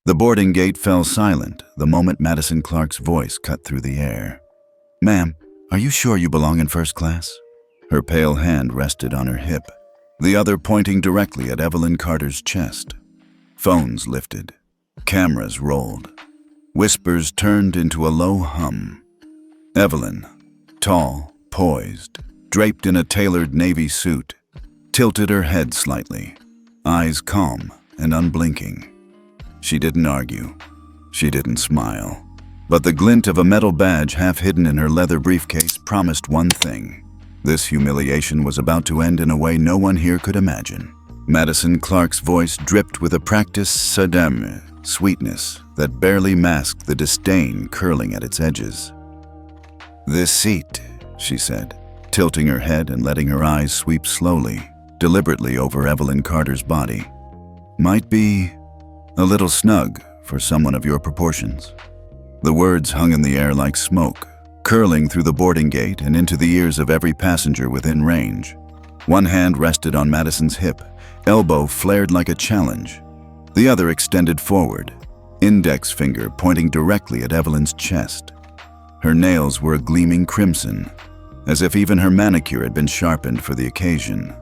The boarding gate fell silent the moment Madison Clark's voice cut through the air. "Ma'am, are you sure you belong in first class?" Her pale hand rested on her hip, the other pointing directly at Evelyn Carter's chest. Phones lifted. Cameras rolled. Whispers turned into a low hum. Evelyn, tall, poised, draped in a tailored navy suit, tilted her head slightly, eyes calm and unblinking. She didn't argue. She didn't smile. But the glint of a metal badge half hidden in her leather briefcase promised one thing. This humiliation was about to end in a way no one here could imagine. Madison Clark's voice dripped with a practiced sadame sweetness that barely masked the disdain curling at its edges. "This seat," she said, tilting her head and letting her eyes sweep slowly, deliberately over Evelyn Carter's body, "might be a little snug for someone of your proportions." The words hung in the air like smoke, curling through the boarding gate and into the ears of every passenger within range. One hand rested on Madison's hip, elbow flared like a challenge. The other extended forward, index finger pointing directly at Evelyn's chest. Her nails were a gleaming crimson, as if even her manicure had been sharpened for the occasion.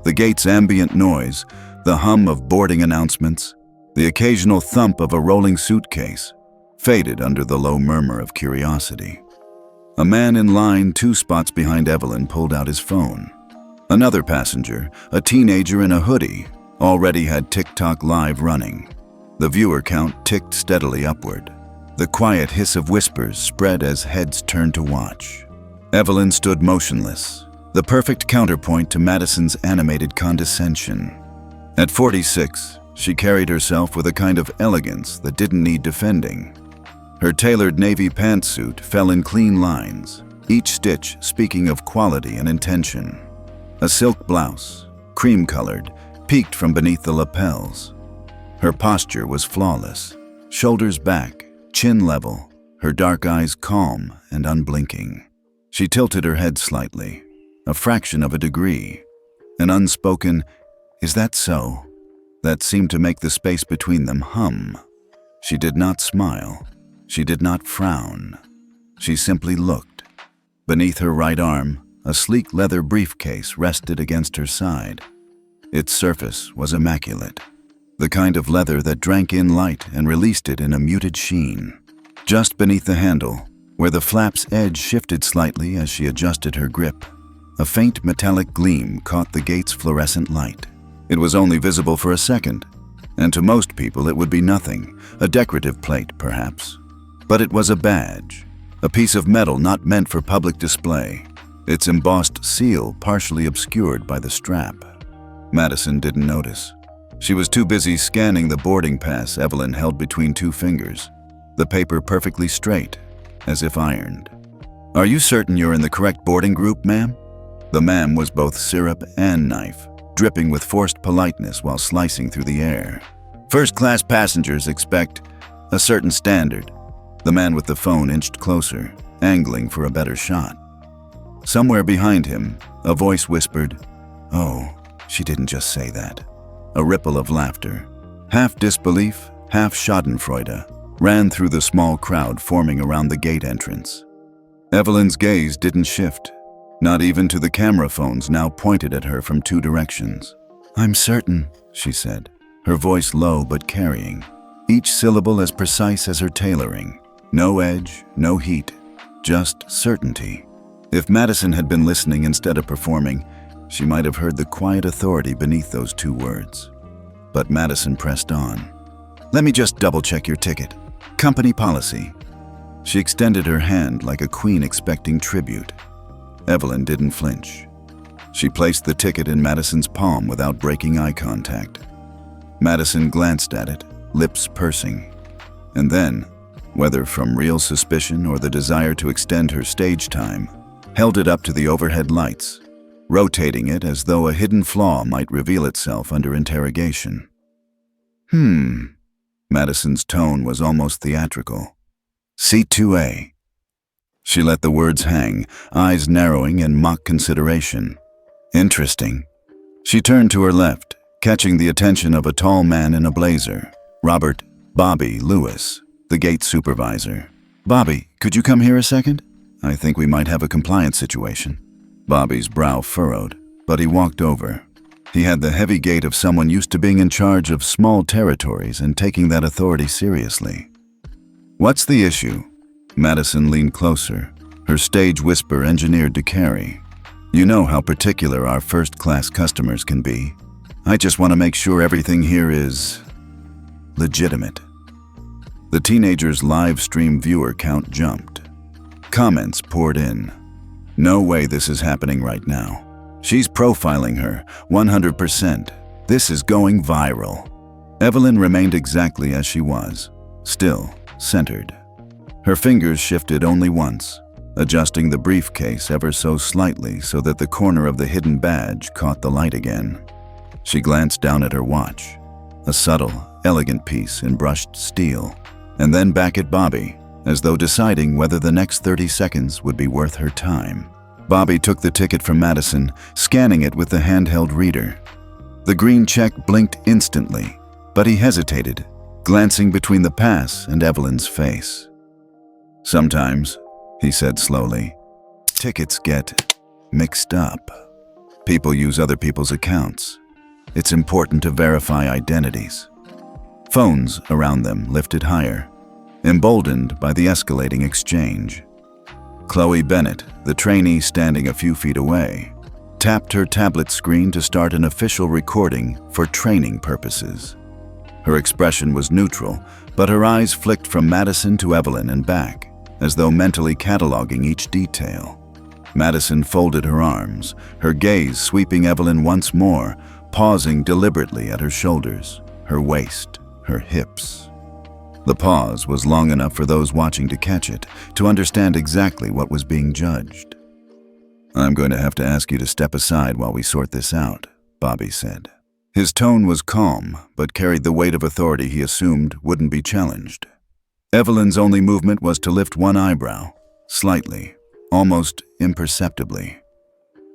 The gate's ambient noise, the hum of boarding announcements, the occasional thump of a rolling suitcase, faded under the low murmur of curiosity. A man in line 2 spots behind Evelyn pulled out his phone. Another passenger, a teenager in a hoodie, already had TikTok Live running. The viewer count ticked steadily upward. The quiet hiss of whispers spread as heads turned to watch. Evelyn stood motionless, the perfect counterpoint to Madison's animated condescension. At 46, she carried herself with a kind of elegance that didn't need defending. Her tailored navy pantsuit fell in clean lines, each stitch speaking of quality and intention. A silk blouse, cream-colored, peeked from beneath the lapels. Her posture was flawless, shoulders back, chin level, her dark eyes calm and unblinking. She tilted her head slightly, a fraction of a degree. An unspoken, "Is that so?" that seemed to make the space between them hum. She did not smile. She did not frown. She simply looked. Beneath her right arm, a sleek leather briefcase rested against her side. Its surface was immaculate, the kind of leather that drank in light and released it in a muted sheen. Just beneath the handle, where the flap's edge shifted slightly as she adjusted her grip, a faint metallic gleam caught the gate's fluorescent light. It was only visible for a second, and to most people it would be nothing, a decorative plate perhaps. But it was a badge, a piece of metal not meant for public display, its embossed seal partially obscured by the strap. Madison didn't notice. She was too busy scanning the boarding pass Evelyn held between 2 fingers, the paper perfectly straight, as if ironed. "Are you certain you're in the correct boarding group, ma'am?" The ma'am was both syrup and knife, dripping with forced politeness while slicing through the air. "First-class passengers expect a certain standard." The man with the phone inched closer, angling for a better shot. Somewhere behind him, a voice whispered, "Oh, she didn't just say that." A ripple of laughter, half disbelief, half schadenfreude, ran through the small crowd forming around the gate entrance. Evelyn's gaze didn't shift, not even to the camera phones now pointed at her from 2 directions. "I'm certain," she said, her voice low but carrying, each syllable as precise as her tailoring. No edge, no heat, just certainty. If Madison had been listening instead of performing, she might have heard the quiet authority beneath those 2 words. But Madison pressed on. "Let me just double-check your ticket. Company policy." She extended her hand like a queen expecting tribute. Evelyn didn't flinch. She placed the ticket in Madison's palm without breaking eye contact. Madison glanced at it, lips pursing. And then, whether from real suspicion or the desire to extend her stage time, held it up to the overhead lights, rotating it as though a hidden flaw might reveal itself under interrogation. Madison's tone was almost theatrical. "Seat 2A. She let the words hang, eyes narrowing in mock consideration. "Interesting." She turned to her left, catching the attention of a tall man in a blazer. "Robert, Bobby Lewis, the gate supervisor. "Bobby, could you come here a second? I think we might have a compliance situation." Bobby's brow furrowed, but he walked over. He had the heavy gait of someone used to being in charge of small territories and taking that authority seriously. "What's the issue?" Madison leaned closer, her stage whisper engineered to carry. "You know how particular our first-class customers can be. I just want to make sure everything here is legitimate." The teenager's live stream viewer count jumped. Comments poured in. "No way this is happening right now. She's profiling her, 100%. This is going viral." Evelyn remained exactly as she was, still, centered. Her fingers shifted only once, adjusting the briefcase ever so slightly so that the corner of the hidden badge caught the light again. She glanced down at her watch, a subtle, elegant piece in brushed steel, and then back at Bobby, as though deciding whether the next 30 seconds would be worth her time. Bobby took the ticket from Madison, scanning it with the handheld reader. The green check blinked instantly, but he hesitated, glancing between the pass and Evelyn's face. "Sometimes," he said slowly, "tickets get mixed up. People use other people's accounts. It's important to verify identities." Phones around them lifted higher, emboldened by the escalating exchange. Chloe Bennett, the trainee standing a few feet away, tapped her tablet screen to start an official recording for training purposes. Her expression was neutral, but her eyes flicked from Madison to Evelyn and back, as though mentally cataloging each detail. Madison folded her arms, her gaze sweeping Evelyn once more, pausing deliberately at her shoulders, her waist, her hips. The pause was long enough for those watching to catch it, to understand exactly what was being judged. "I'm going to have to ask you to step aside while we sort this out," Bobby said. His tone was calm, but carried the weight of authority he assumed wouldn't be challenged. Evelyn's only movement was to lift one eyebrow, slightly, almost imperceptibly.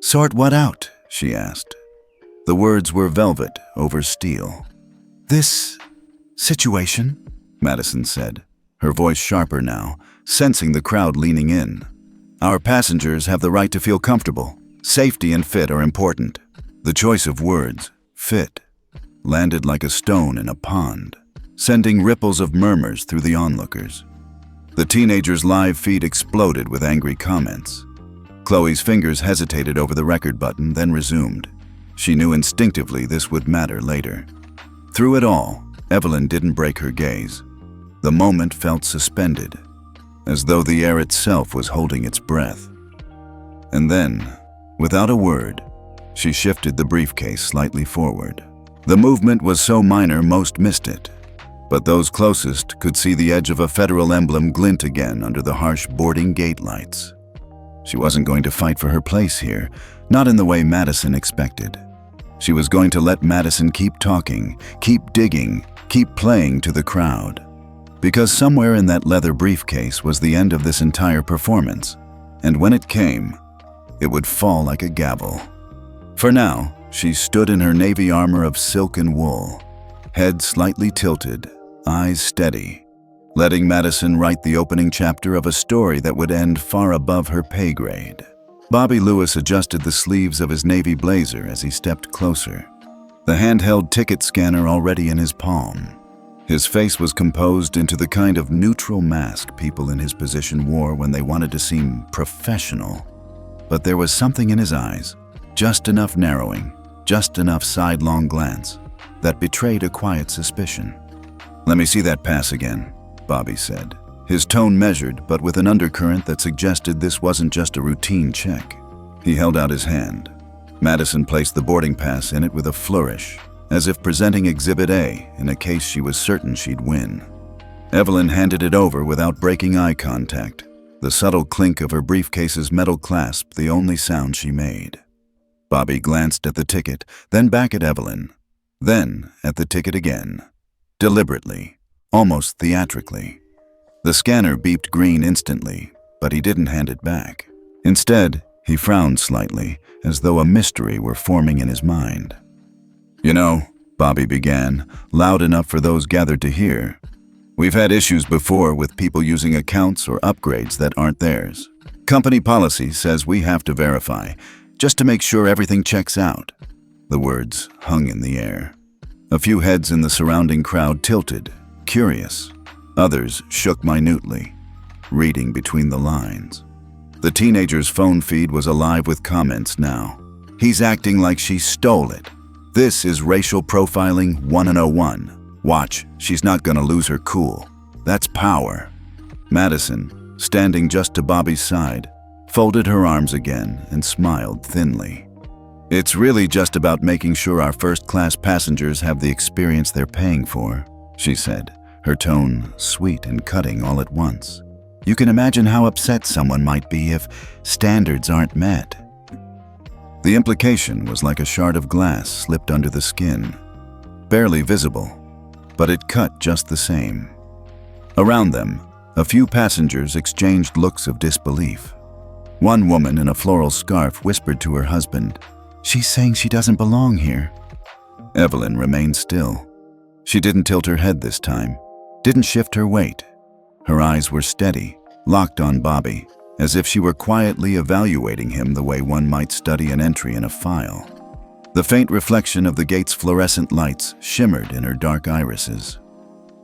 "Sort what out?" she asked. The words were velvet over steel. "This situation?" Madison said, her voice sharper now, sensing the crowd leaning in. "Our passengers have the right to feel comfortable. Safety and fit are important." The choice of words, fit, landed like a stone in a pond, sending ripples of murmurs through the onlookers. The teenager's live feed exploded with angry comments. Chloe's fingers hesitated over the record button, then resumed. She knew instinctively this would matter later. Through it all, Evelyn didn't break her gaze. The moment felt suspended, as though the air itself was holding its breath. And then, without a word, she shifted the briefcase slightly forward. The movement was so minor most missed it, but those closest could see the edge of a federal emblem glint again under the harsh boarding gate lights. She wasn't going to fight for her place here, not in the way Madison expected. She was going to let Madison keep talking, keep digging, keep playing to the crowd. Because somewhere in that leather briefcase was the end of this entire performance, and when it came, it would fall like a gavel. For now, she stood in her navy armor of silk and wool, head slightly tilted, eyes steady, letting Madison write the opening chapter of a story that would end far above her pay grade. Bobby Lewis adjusted the sleeves of his navy blazer as he stepped closer, the handheld ticket scanner already in his palm. His face was composed into the kind of neutral mask people in his position wore when they wanted to seem professional. But there was something in his eyes, just enough narrowing, just enough sidelong glance, that betrayed a quiet suspicion. "Let me see that pass again," Bobby said, his tone measured but with an undercurrent that suggested this wasn't just a routine check. He held out his hand. Madison placed the boarding pass in it with a flourish, as if presenting Exhibit A in a case she was certain she'd win. Evelyn handed it over without breaking eye contact, the subtle clink of her briefcase's metal clasp the only sound she made. Bobby glanced at the ticket, then back at Evelyn, then at the ticket again, deliberately, almost theatrically. The scanner beeped green instantly, but he didn't hand it back. Instead, he frowned slightly, as though a mystery were forming in his mind. "You know," Bobby began, loud enough for those gathered to hear, We've had issues before with people using accounts or upgrades that aren't theirs. Company policy says we have to verify, just to make sure everything checks out." The words hung in the air. A few heads in the surrounding crowd tilted, curious. Others shook minutely, reading between the lines. The teenager's phone feed was alive with comments now. "He's acting like she stole it. This is racial profiling 101. Watch, she's not gonna lose her cool. That's power." Madison, standing just to Bobby's side, folded her arms again and smiled thinly. "It's really just about making sure our first-class passengers have the experience they're paying for," she said, her tone sweet and cutting all at once. "You can imagine how upset someone might be if standards aren't met." The implication was like a shard of glass slipped under the skin, barely visible, but it cut just the same. Around them, a few passengers exchanged looks of disbelief. One woman in a floral scarf whispered to her husband, "She's saying she doesn't belong here." Evelyn remained still. She didn't tilt her head this time, didn't shift her weight. Her eyes were steady, locked on Bobby, as if she were quietly evaluating him the way one might study an entry in a file. The faint reflection of the gate's fluorescent lights shimmered in her dark irises.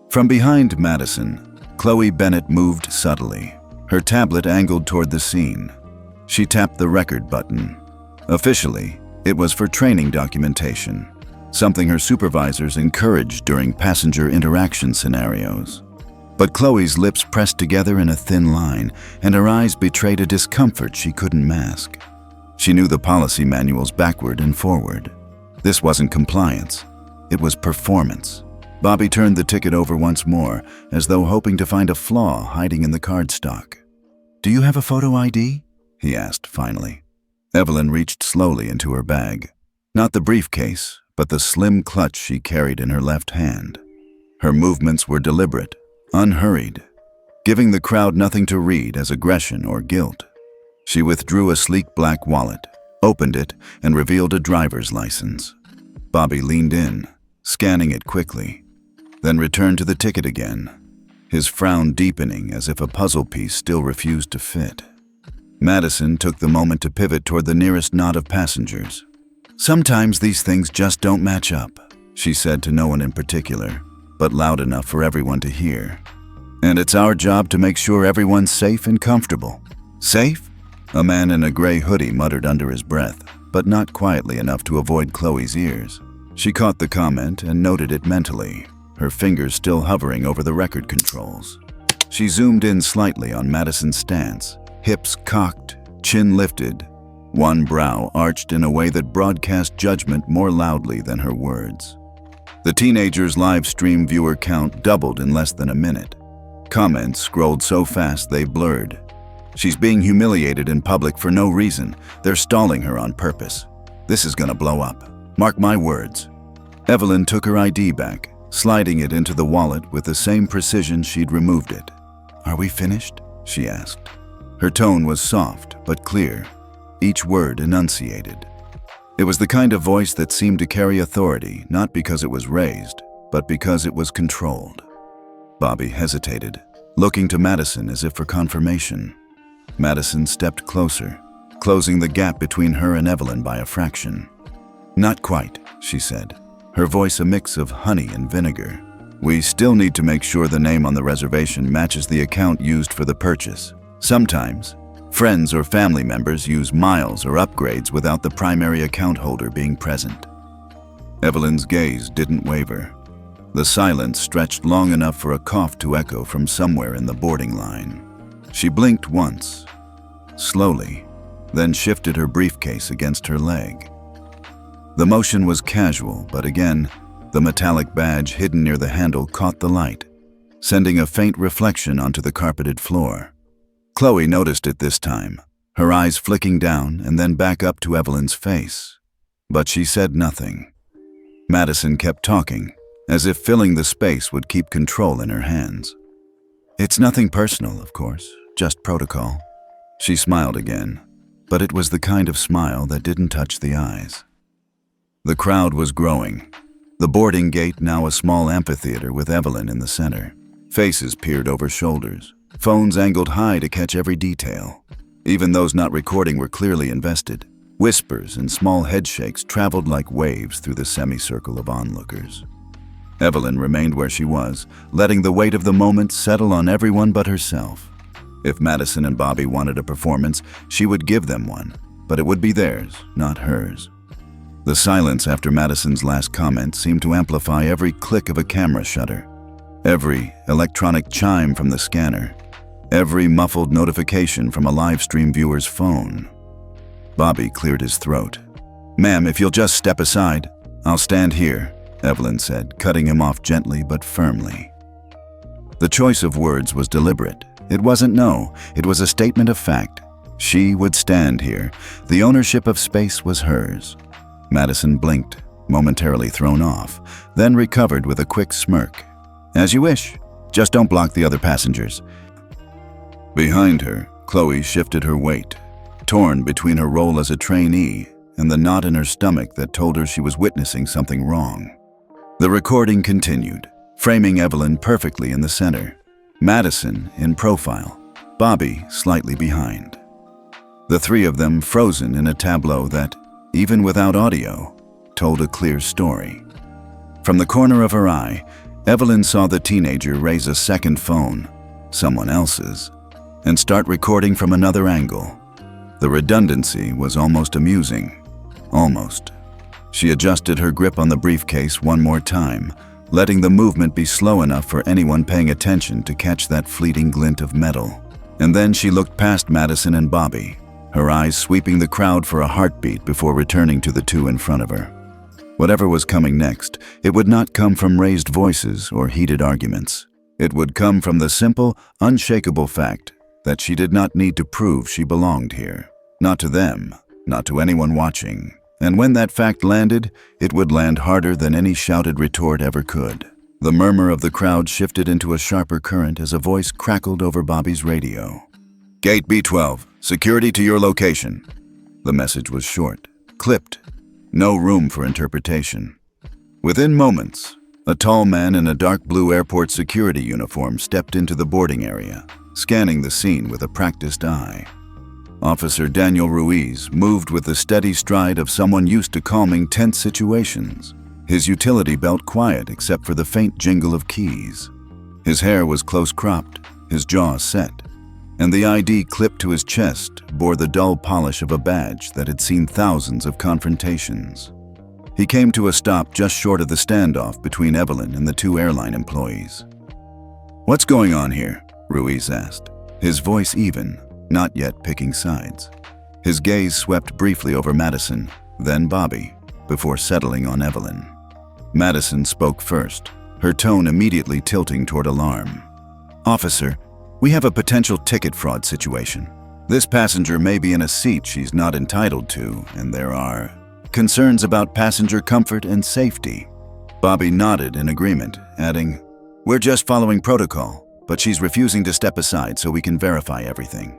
From behind Madison, Chloe Bennett moved subtly, her tablet angled toward the scene. She tapped the record button. Officially, it was for training documentation, something her supervisors encouraged during passenger interaction scenarios. But Chloe's lips pressed together in a thin line, and her eyes betrayed a discomfort she couldn't mask. She knew the policy manuals backward and forward. This wasn't compliance. It was performance. Bobby turned the ticket over once more, as though hoping to find a flaw hiding in the cardstock. "Do you have a photo ID?" he asked finally. Evelyn reached slowly into her bag. Not the briefcase, but the slim clutch she carried in her left hand. Her movements were deliberate, unhurried, giving the crowd nothing to read as aggression or guilt. She withdrew a sleek black wallet, opened it, and revealed a driver's license. Bobby leaned in, scanning it quickly, then returned to the ticket again, his frown deepening as if a puzzle piece still refused to fit. Madison took the moment to pivot toward the nearest knot of passengers. "Sometimes these things just don't match up," she said to no one in particular, but loud enough for everyone to hear. "And it's our job to make sure everyone's safe and comfortable." "Safe?" A man in a gray hoodie muttered under his breath, but not quietly enough to avoid Chloe's ears. She caught the comment and noted it mentally, her fingers still hovering over the record controls. She zoomed in slightly on Madison's stance, hips cocked, chin lifted, one brow arched in a way that broadcast judgment more loudly than her words. The teenager's live stream viewer count doubled in less than a minute. Comments scrolled so fast they blurred. "She's being humiliated in public for no reason. They're stalling her on purpose. This is gonna blow up. Mark my words." Evelyn took her ID back, sliding it into the wallet with the same precision she'd removed it. "Are we finished?" she asked. Her tone was soft but clear, each word enunciated. It was the kind of voice that seemed to carry authority, not because it was raised, but because it was controlled. Bobby hesitated, looking to Madison as if for confirmation. Madison stepped closer, closing the gap between her and Evelyn by a fraction. "Not quite," she said, her voice a mix of honey and vinegar. "We still need to make sure the name on the reservation matches the account used for the purchase. Sometimes, friends or family members use miles or upgrades without the primary account holder being present." Evelyn's gaze didn't waver. The silence stretched long enough for a cough to echo from somewhere in the boarding line. She blinked once, slowly, then shifted her briefcase against her leg. The motion was casual, but again, the metallic badge hidden near the handle caught the light, sending a faint reflection onto the carpeted floor. Chloe noticed it this time, her eyes flicking down and then back up to Evelyn's face. But she said nothing. Madison kept talking, as if filling the space would keep control in her hands. "It's nothing personal, of course, just protocol." She smiled again, but it was the kind of smile that didn't touch the eyes. The crowd was growing, the boarding gate now a small amphitheater with Evelyn in the center. Faces peered over shoulders, phones angled high to catch every detail. Even those not recording were clearly invested. Whispers and small headshakes traveled like waves through the semicircle of onlookers. Evelyn remained where she was, letting the weight of the moment settle on everyone but herself. If Madison and Bobby wanted a performance, she would give them one, but it would be theirs, not hers. The silence after Madison's last comment seemed to amplify every click of a camera shutter, every electronic chime from the scanner, every muffled notification from a live stream viewer's phone. Bobby cleared his throat. "Ma'am, if you'll just step aside, I'll stand here," Evelyn said, cutting him off gently but firmly. The choice of words was deliberate. It wasn't no, it was a statement of fact. She would stand here. The ownership of space was hers. Madison blinked, momentarily thrown off, then recovered with a quick smirk. "As you wish. Just don't block the other passengers." Behind her, Chloe shifted her weight, torn between her role as a trainee and the knot in her stomach that told her she was witnessing something wrong. The recording continued, framing Evelyn perfectly in the center, Madison in profile, Bobby slightly behind. The three of them frozen in a tableau that, even without audio, told a clear story. From the corner of her eye, Evelyn saw the teenager raise a second phone, someone else's, and start recording from another angle. The redundancy was almost amusing. Almost. She adjusted her grip on the briefcase one more time, letting the movement be slow enough for anyone paying attention to catch that fleeting glint of metal. And then she looked past Madison and Bobby, her eyes sweeping the crowd for a heartbeat before returning to the two in front of her. Whatever was coming next, it would not come from raised voices or heated arguments. It would come from the simple, unshakable fact that she did not need to prove she belonged here. Not to them, not to anyone watching. And when that fact landed, it would land harder than any shouted retort ever could. The murmur of the crowd shifted into a sharper current as a voice crackled over Bobby's radio. "Gate B12, security to your location." The message was short, clipped, no room for interpretation. Within moments, a tall man in a dark blue airport security uniform stepped into the boarding area, scanning the scene with a practiced eye. Officer Daniel Ruiz moved with the steady stride of someone used to calming tense situations, his utility belt quiet except for the faint jingle of keys. His hair was close-cropped, his jaw set, and the ID clipped to his chest bore the dull polish of a badge that had seen thousands of confrontations. He came to a stop just short of the standoff between Evelyn and the two airline employees. "What's going on here?" Ruiz asked, his voice even, not yet picking sides. His gaze swept briefly over Madison, then Bobby, before settling on Evelyn. Madison spoke first, her tone immediately tilting toward alarm. "Officer, we have a potential ticket fraud situation. This passenger may be in a seat she's not entitled to, and there are concerns about passenger comfort and safety." Bobby nodded in agreement, adding, "We're just following protocol, but she's refusing to step aside so we can verify everything."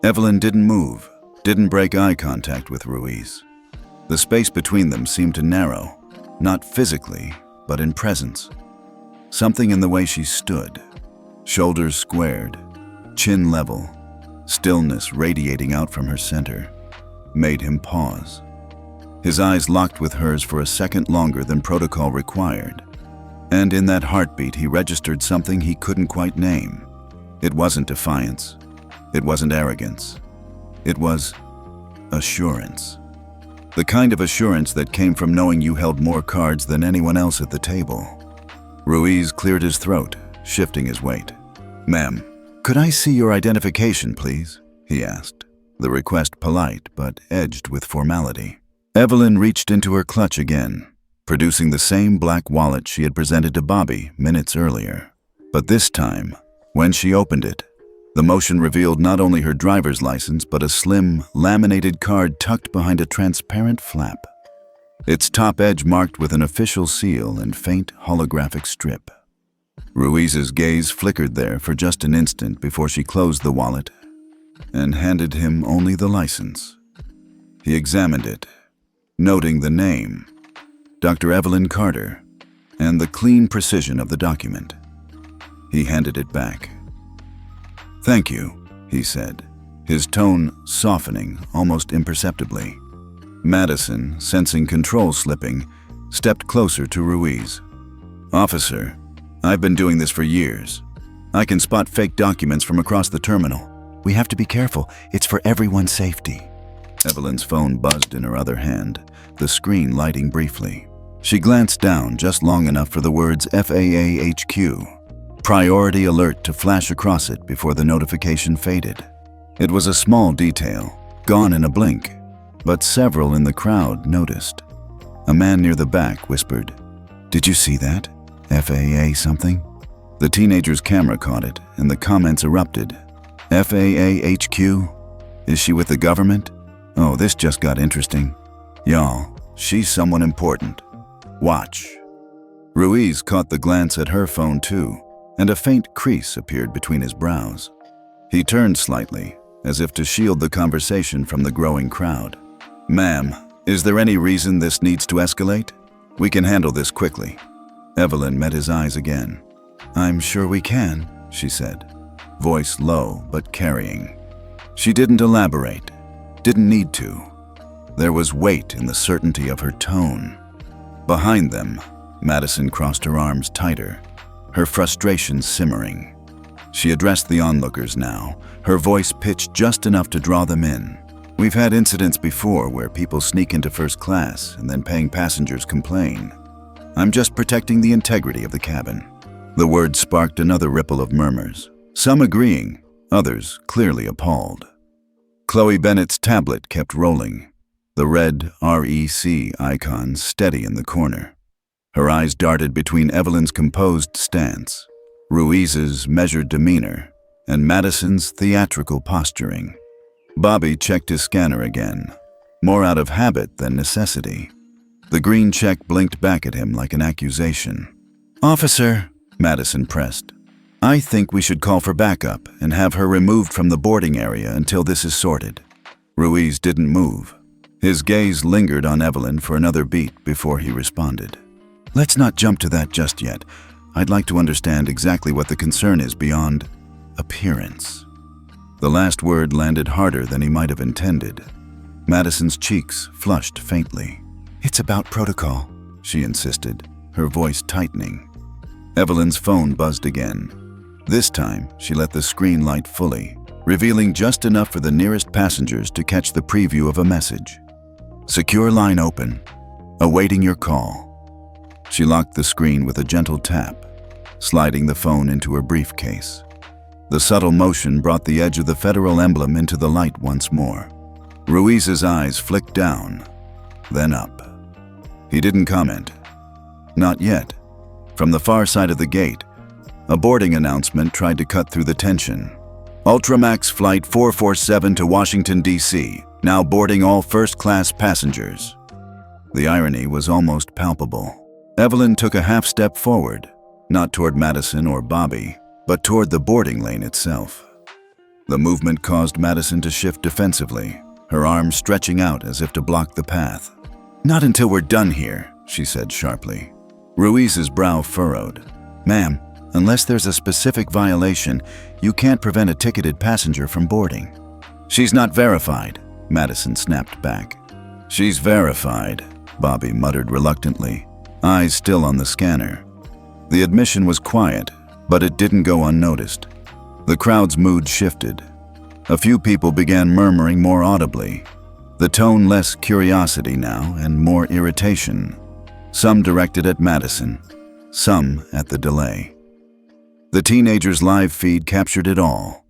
Evelyn didn't move, didn't break eye contact with Ruiz. The space between them seemed to narrow, not physically, but in presence. Something in the way she stood, shoulders squared, chin level, stillness radiating out from her center, made him pause. His eyes locked with hers for a second longer than protocol required, and in that heartbeat he registered something he couldn't quite name. It wasn't defiance. It wasn't arrogance. It was assurance. The kind of assurance that came from knowing you held more cards than anyone else at the table. Ruiz cleared his throat, shifting his weight. "Ma'am, could I see your identification, please?" he asked, the request polite but edged with formality. Evelyn reached into her clutch again, producing the same black wallet she had presented to Bobby minutes earlier. But this time, when she opened it, the motion revealed not only her driver's license, but a slim, laminated card tucked behind a transparent flap. Its top edge marked with an official seal and faint holographic strip. Ruiz's gaze flickered there for just an instant before she closed the wallet and handed him only the license. He examined it, noting the name, Dr. Evelyn Carter, and the clean precision of the document. He handed it back. "Thank you," he said, his tone softening almost imperceptibly. Madison, sensing control slipping, stepped closer to Ruiz. "Officer, I've been doing this for years. I can spot fake documents from across the terminal. We have to be careful. It's for everyone's safety." Evelyn's phone buzzed in her other hand, the screen lighting briefly. She glanced down just long enough for the words FAA HQ, priority alert, to flash across it before the notification faded. It was a small detail, gone in a blink, but several in the crowd noticed. A man near the back whispered, "Did you see that? FAA something?" The teenager's camera caught it, and the comments erupted. "FAA HQ? Is she with the government? Oh, this just got interesting. Y'all, she's someone important. Watch." Ruiz caught the glance at her phone too, and a faint crease appeared between his brows. He turned slightly, as if to shield the conversation from the growing crowd. "Ma'am, is there any reason this needs to escalate? We can handle this quickly." Evelyn met his eyes again. "I'm sure we can," she said, voice low but carrying. She didn't elaborate, didn't need to. There was weight in the certainty of her tone. Behind them, Madison crossed her arms tighter, her frustration simmering. She addressed the onlookers now, her voice pitched just enough to draw them in. "We've had incidents before where people sneak into first class and then paying passengers complain. I'm just protecting the integrity of the cabin." The words sparked another ripple of murmurs, some agreeing, others clearly appalled. Chloe Bennett's tablet kept rolling, the red REC icon steady in the corner. Her eyes darted between Evelyn's composed stance, Ruiz's measured demeanor, and Madison's theatrical posturing. Bobby checked his scanner again, more out of habit than necessity. The green check blinked back at him like an accusation. "Officer," Madison pressed, "I think we should call for backup and have her removed from the boarding area until this is sorted." Ruiz didn't move. His gaze lingered on Evelyn for another beat before he responded. "Let's not jump to that just yet. I'd like to understand exactly what the concern is beyond appearance." The last word landed harder than he might have intended. Madison's cheeks flushed faintly. "It's about protocol," she insisted, her voice tightening. Evelyn's phone buzzed again. This time, she let the screen light fully, revealing just enough for the nearest passengers to catch the preview of a message. "Secure line open. Awaiting your call." She locked the screen with a gentle tap, sliding the phone into her briefcase. The subtle motion brought the edge of the federal emblem into the light once more. Ruiz's eyes flicked down, then up. He didn't comment. Not yet. From the far side of the gate, a boarding announcement tried to cut through the tension. "Ultramax Flight 447 to Washington, D.C., now boarding all first-class passengers." The irony was almost palpable. Evelyn took a half step forward, not toward Madison or Bobby, but toward the boarding lane itself. The movement caused Madison to shift defensively, her arms stretching out as if to block the path. "Not until we're done here," she said sharply. Ruiz's brow furrowed. "Ma'am, unless there's a specific violation, you can't prevent a ticketed passenger from boarding." "She's not verified," Madison snapped back. "She's verified," Bobby muttered reluctantly, eyes still on the scanner. The admission was quiet, but it didn't go unnoticed. The crowd's mood shifted. A few people began murmuring more audibly, the tone less curiosity now and more irritation. Some directed at Madison, some at the delay. The teenager's live feed captured it all.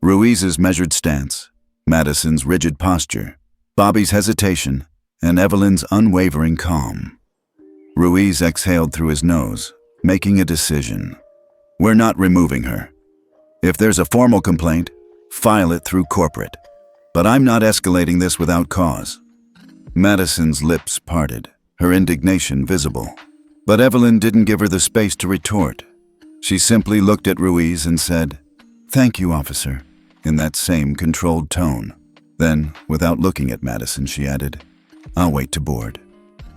Ruiz's measured stance, Madison's rigid posture, Bobby's hesitation, and Evelyn's unwavering calm. Ruiz exhaled through his nose, making a decision. "We're not removing her. If there's a formal complaint, file it through corporate. But I'm not escalating this without cause." Madison's lips parted, her indignation visible. But Evelyn didn't give her the space to retort. She simply looked at Ruiz and said, "Thank you, officer," in that same controlled tone. Then, without looking at Madison, she added, "I'll wait to board."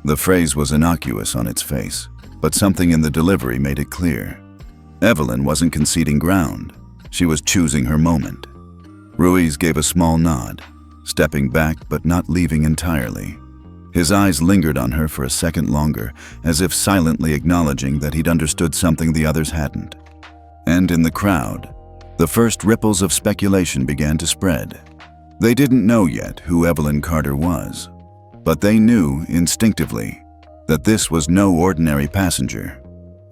The phrase was innocuous on its face, but something in the delivery made it clear. Evelyn wasn't conceding ground. She was choosing her moment. Ruiz gave a small nod, stepping back but not leaving entirely. His eyes lingered on her for a second longer, as if silently acknowledging that he'd understood something the others hadn't. And in the crowd, the first ripples of speculation began to spread. They didn't know yet who Evelyn Carter was, but they knew instinctively that this was no ordinary passenger,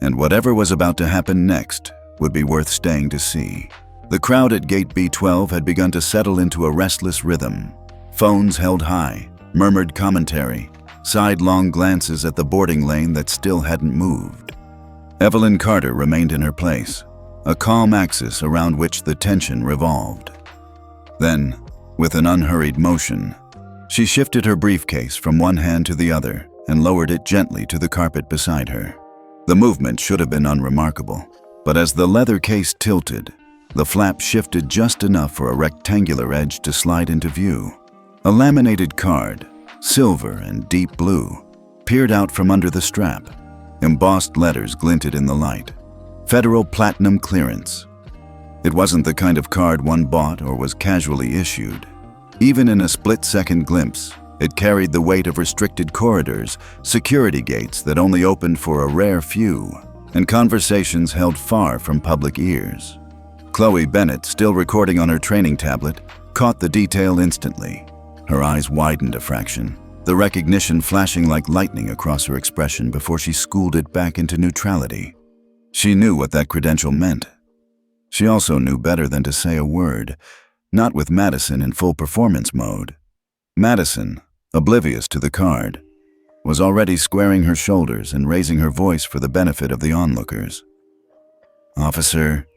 and whatever was about to happen next would be worth staying to see. The crowd at Gate B12 had begun to settle into a restless rhythm. Phones held high, murmured commentary, sidelong glances at the boarding lane that still hadn't moved. Evelyn Carter remained in her place, a calm axis around which the tension revolved. Then, with an unhurried motion, she shifted her briefcase from one hand to the other and lowered it gently to the carpet beside her. The movement should have been unremarkable, but as the leather case tilted, the flap shifted just enough for a rectangular edge to slide into view. A laminated card, silver and deep blue, peered out from under the strap. Embossed letters glinted in the light. Federal Platinum Clearance. It wasn't the kind of card one bought or was casually issued. Even in a split-second glimpse, it carried the weight of restricted corridors, security gates that only opened for a rare few, and conversations held far from public ears. Chloe Bennett, still recording on her training tablet, caught the detail instantly. Her eyes widened a fraction, the recognition flashing like lightning across her expression before she schooled it back into neutrality. She knew what that credential meant. She also knew better than to say a word, not with Madison in full performance mode. Madison, oblivious to the card, was already squaring her shoulders and raising her voice for the benefit of the onlookers. "Officer,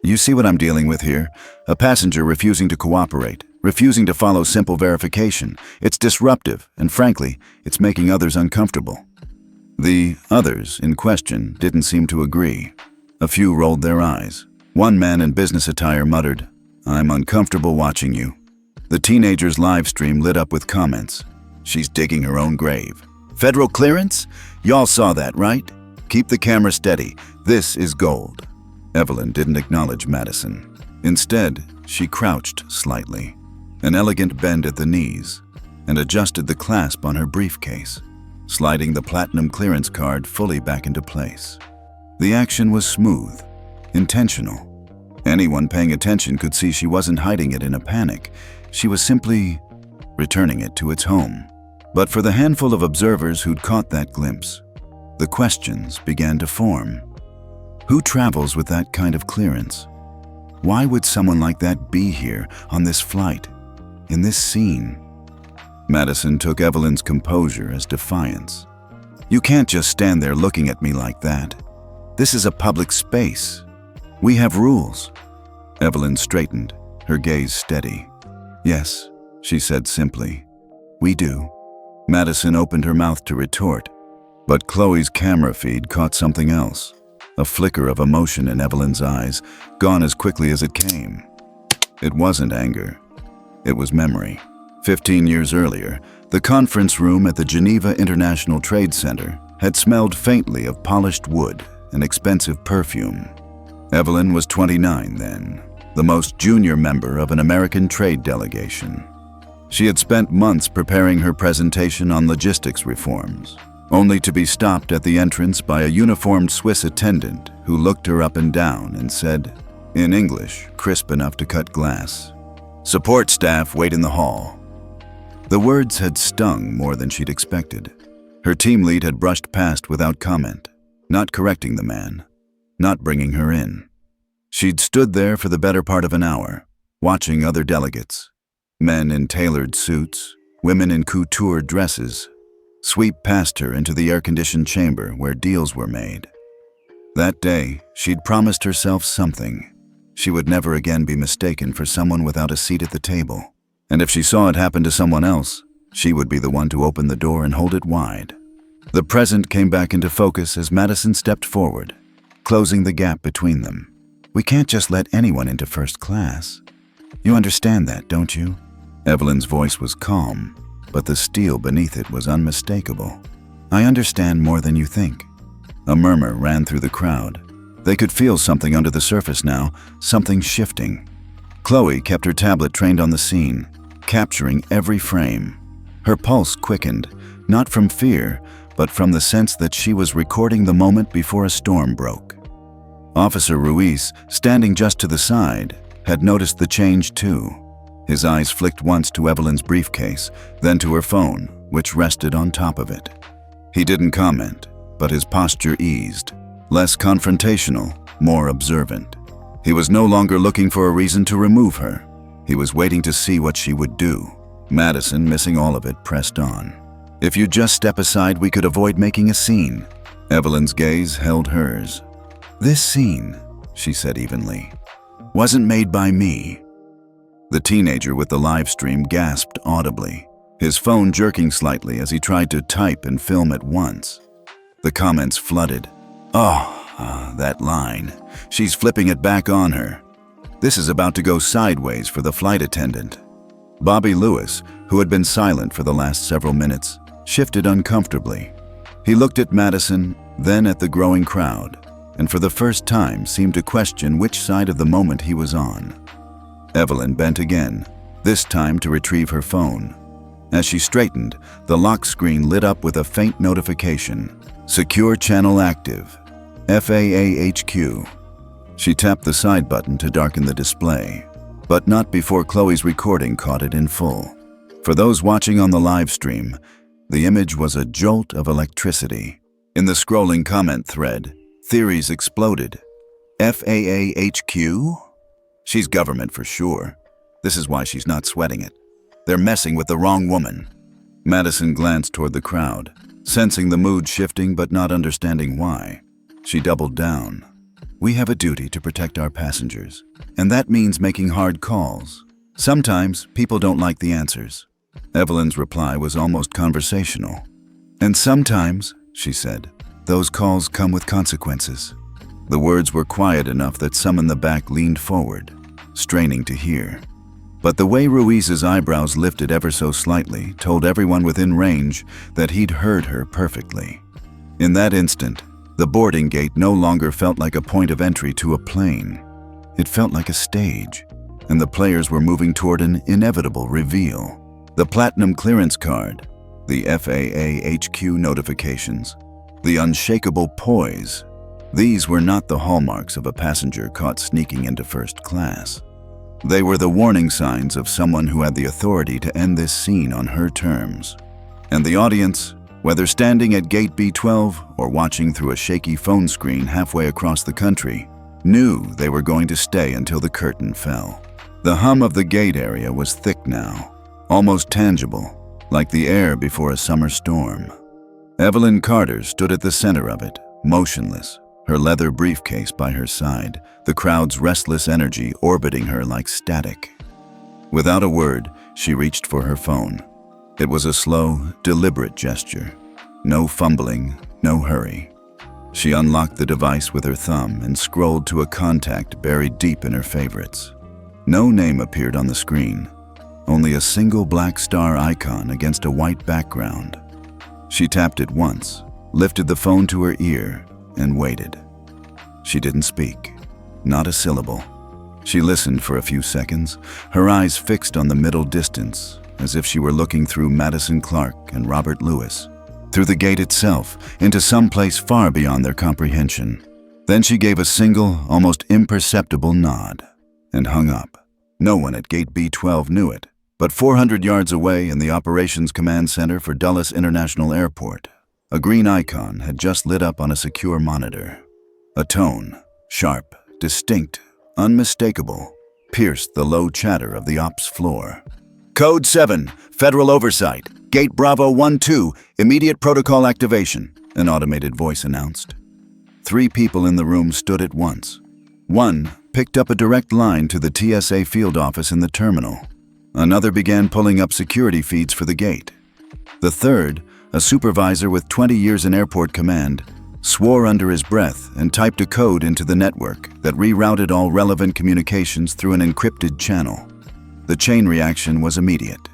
you see what I'm dealing with here? A passenger refusing to cooperate, refusing to follow simple verification. It's disruptive, and frankly, it's making others uncomfortable." The others in question didn't seem to agree. A few rolled their eyes. One man in business attire muttered, "I'm uncomfortable watching you." The teenager's live stream lit up with comments. "She's digging her own grave. Federal clearance? Y'all saw that, right? Keep the camera steady. This is gold." Evelyn didn't acknowledge Madison. Instead, she crouched slightly, an elegant bend at the knees, and adjusted the clasp on her briefcase, sliding the platinum clearance card fully back into place. The action was smooth, intentional. Anyone paying attention could see she wasn't hiding it in a panic. She was simply returning it to its home. But for the handful of observers who'd caught that glimpse, the questions began to form. Who travels with that kind of clearance? Why would someone like that be here on this flight, in this scene? Madison took Evelyn's composure as defiance. "You can't just stand there looking at me like that. This is a public space. We have rules." Evelyn straightened, her gaze steady. "Yes," she said simply. "We do." Madison opened her mouth to retort, but Chloe's camera feed caught something else. A flicker of emotion in Evelyn's eyes, gone as quickly as it came. It wasn't anger. It was memory. 15 years earlier, the conference room at the Geneva International Trade Center had smelled faintly of polished wood and expensive perfume. Evelyn was 29 then, the most junior member of an American trade delegation. She had spent months preparing her presentation on logistics reforms, only to be stopped at the entrance by a uniformed Swiss attendant who looked her up and down and said, in English crisp enough to cut glass, "Support staff wait in the hall." The words had stung more than she'd expected. Her team lead had brushed past without comment, not correcting the man, not bringing her in. She'd stood there for the better part of an hour, watching other delegates, men in tailored suits, women in couture dresses, sweep past her into the air-conditioned chamber where deals were made. That day, she'd promised herself something. She would never again be mistaken for someone without a seat at the table. And if she saw it happen to someone else, she would be the one to open the door and hold it wide. The present came back into focus as Madison stepped forward, closing the gap between them. "We can't just let anyone into first class. You understand that, don't you?" Evelyn's voice was calm, but the steel beneath it was unmistakable. "I understand more than you think." A murmur ran through the crowd. They could feel something under the surface now, something shifting. Chloe kept her tablet trained on the scene, capturing every frame. Her pulse quickened, not from fear, but from the sense that she was recording the moment before a storm broke. Officer Ruiz, standing just to the side, had noticed the change too. His eyes flicked once to Evelyn's briefcase, then to her phone, which rested on top of it. He didn't comment, but his posture eased, less confrontational, more observant. He was no longer looking for a reason to remove her. He was waiting to see what she would do. Madison, missing all of it, pressed on. "If you just step aside, we could avoid making a scene." Evelyn's gaze held hers. "This scene," she said evenly, "wasn't made by me." The teenager with the live stream gasped audibly, his phone jerking slightly as he tried to type and film at once. The comments flooded. That line. She's flipping it back on her. This is about to go sideways for the flight attendant. Bobby Lewis, who had been silent for the last several minutes, shifted uncomfortably. He looked at Madison, then at the growing crowd, and for the first time seemed to question which side of the moment he was on. Evelyn bent again, this time to retrieve her phone. As she straightened, the lock screen lit up with a faint notification. "Secure channel active. FAA HQ." She tapped the side button to darken the display, but not before Chloe's recording caught it in full. For those watching on the live stream, the image was a jolt of electricity. In the scrolling comment thread, theories exploded. FAA HQ? She's government for sure. This is why she's not sweating it. They're messing with the wrong woman. Madison glanced toward the crowd, sensing the mood shifting but not understanding why. She doubled down. "We have a duty to protect our passengers, and that means making hard calls. Sometimes people don't like the answers." Evelyn's reply was almost conversational. "And sometimes," she said, "those calls come with consequences." The words were quiet enough that some in the back leaned forward, straining to hear. But the way Ruiz's eyebrows lifted ever so slightly told everyone within range that he'd heard her perfectly. In that instant, the boarding gate no longer felt like a point of entry to a plane. It felt like a stage, and the players were moving toward an inevitable reveal. The platinum clearance card, the FAA HQ notifications, the unshakable poise. These were not the hallmarks of a passenger caught sneaking into first class. They were the warning signs of someone who had the authority to end this scene on her terms. And the audience, whether standing at gate B12 or watching through a shaky phone screen halfway across the country, knew they were going to stay until the curtain fell. The hum of the gate area was thick now, almost tangible, like the air before a summer storm. Evelyn Carter stood at the center of it, motionless, her leather briefcase by her side, the crowd's restless energy orbiting her like static. Without a word, she reached for her phone. It was a slow, deliberate gesture. No fumbling, no hurry. She unlocked the device with her thumb and scrolled to a contact buried deep in her favorites. No name appeared on the screen, only a single black star icon against a white background. She tapped it once, lifted the phone to her ear, and waited. She didn't speak, not a syllable. She listened for a few seconds, her eyes fixed on the middle distance, as if she were looking through Madison Clark and Robert Lewis, through the gate itself, into some place far beyond their comprehension. Then she gave a single, almost imperceptible nod, and hung up. No one at gate B12 knew it, but 400 yards away in the Operations Command Center for Dulles International Airport, a green icon had just lit up on a secure monitor. A tone, sharp, distinct, unmistakable, pierced the low chatter of the ops floor. "Code 7, Federal Oversight, Gate Bravo 12, immediate protocol activation," an automated voice announced. 3 people in the room stood at once. One picked up a direct line to the TSA field office in the terminal. Another began pulling up security feeds for the gate. The third, a supervisor with 20 years in airport command, swore under his breath and typed a code into the network that rerouted all relevant communications through an encrypted channel. The chain reaction was immediate.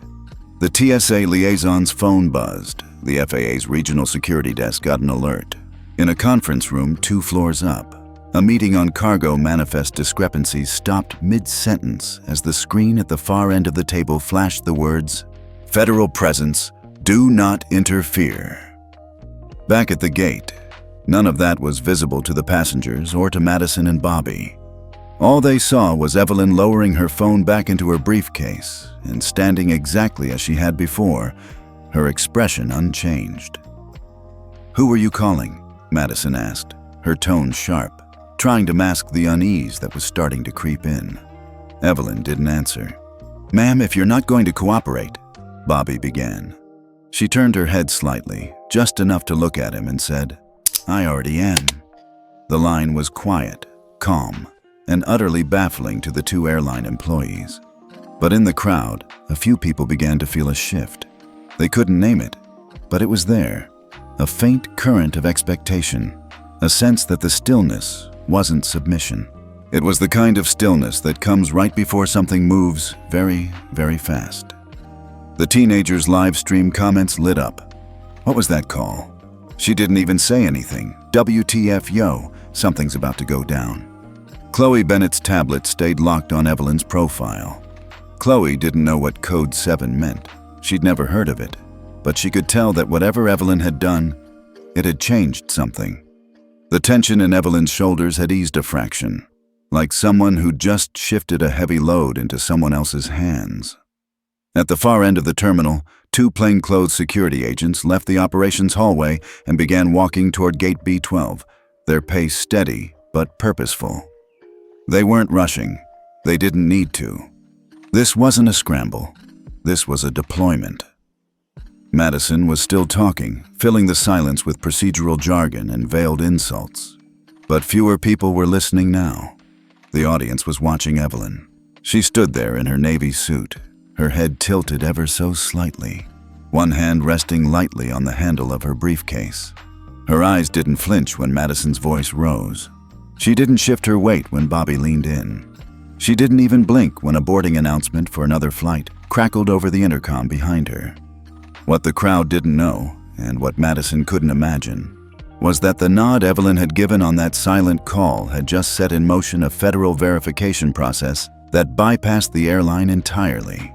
The TSA liaison's phone buzzed. The FAA's regional security desk got an alert. In a conference room 2 floors up, A meeting on cargo manifest discrepancies stopped mid-sentence as the screen at the far end of the table flashed the words, "Federal presence, do not interfere." Back at the gate, none of that was visible to the passengers or to Madison and Bobby. All they saw was Evelyn lowering her phone back into her briefcase and standing exactly as she had before, her expression unchanged. "Who were you calling?" Madison asked, her tone sharp, trying to mask the unease that was starting to creep in. Evelyn didn't answer. "Ma'am, if you're not going to cooperate," Bobby began. She turned her head slightly, just enough to look at him, and said, "I already am." The line was quiet, calm, and utterly baffling to the two airline employees. But in the crowd, a few people began to feel a shift. They couldn't name it, but it was there, a faint current of expectation, a sense that the stillness wasn't submission. It was the kind of stillness that comes right before something moves very, very fast. The teenager's live stream comments lit up. What was that call? She didn't even say anything. WTF, yo, something's about to go down. Chloe Bennett's tablet stayed locked on Evelyn's profile. Chloe didn't know what Code 7 meant. She'd never heard of it, but she could tell that whatever Evelyn had done, it had changed something. The tension in Evelyn's shoulders had eased a fraction, like someone who'd just shifted a heavy load into someone else's hands. At the far end of the terminal, two plainclothes security agents left the operations hallway and began walking toward Gate B12, their pace steady but purposeful. They weren't rushing. They didn't need to. This wasn't a scramble. This was a deployment. Madison was still talking, filling the silence with procedural jargon and veiled insults. But fewer people were listening now. The audience was watching Evelyn. She stood there in her navy suit, her head tilted ever so slightly, one hand resting lightly on the handle of her briefcase. Her eyes didn't flinch when Madison's voice rose. She didn't shift her weight when Bobby leaned in. She didn't even blink when a boarding announcement for another flight crackled over the intercom behind her. What the crowd didn't know, and what Madison couldn't imagine, was that the nod Evelyn had given on that silent call had just set in motion a federal verification process that bypassed the airline entirely.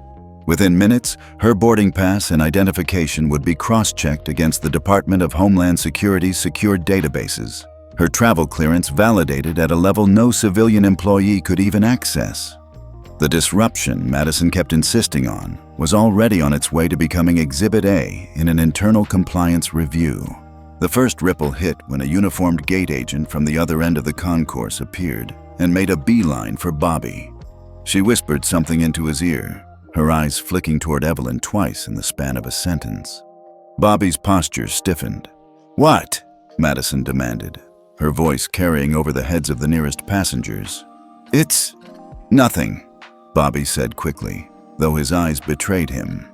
Within minutes, her boarding pass and identification would be cross-checked against the Department of Homeland Security's secured databases. Her travel clearance validated at a level no civilian employee could even access. The disruption Madison kept insisting on was already on its way to becoming Exhibit A in an internal compliance review. The first ripple hit when a uniformed gate agent from the other end of the concourse appeared and made a beeline for Bobby. She whispered something into his ear, her eyes flicking toward Evelyn twice in the span of a sentence. Bobby's posture stiffened. "What?" Madison demanded, her voice carrying over the heads of the nearest passengers. "It's nothing," Bobby said quickly, though his eyes betrayed him.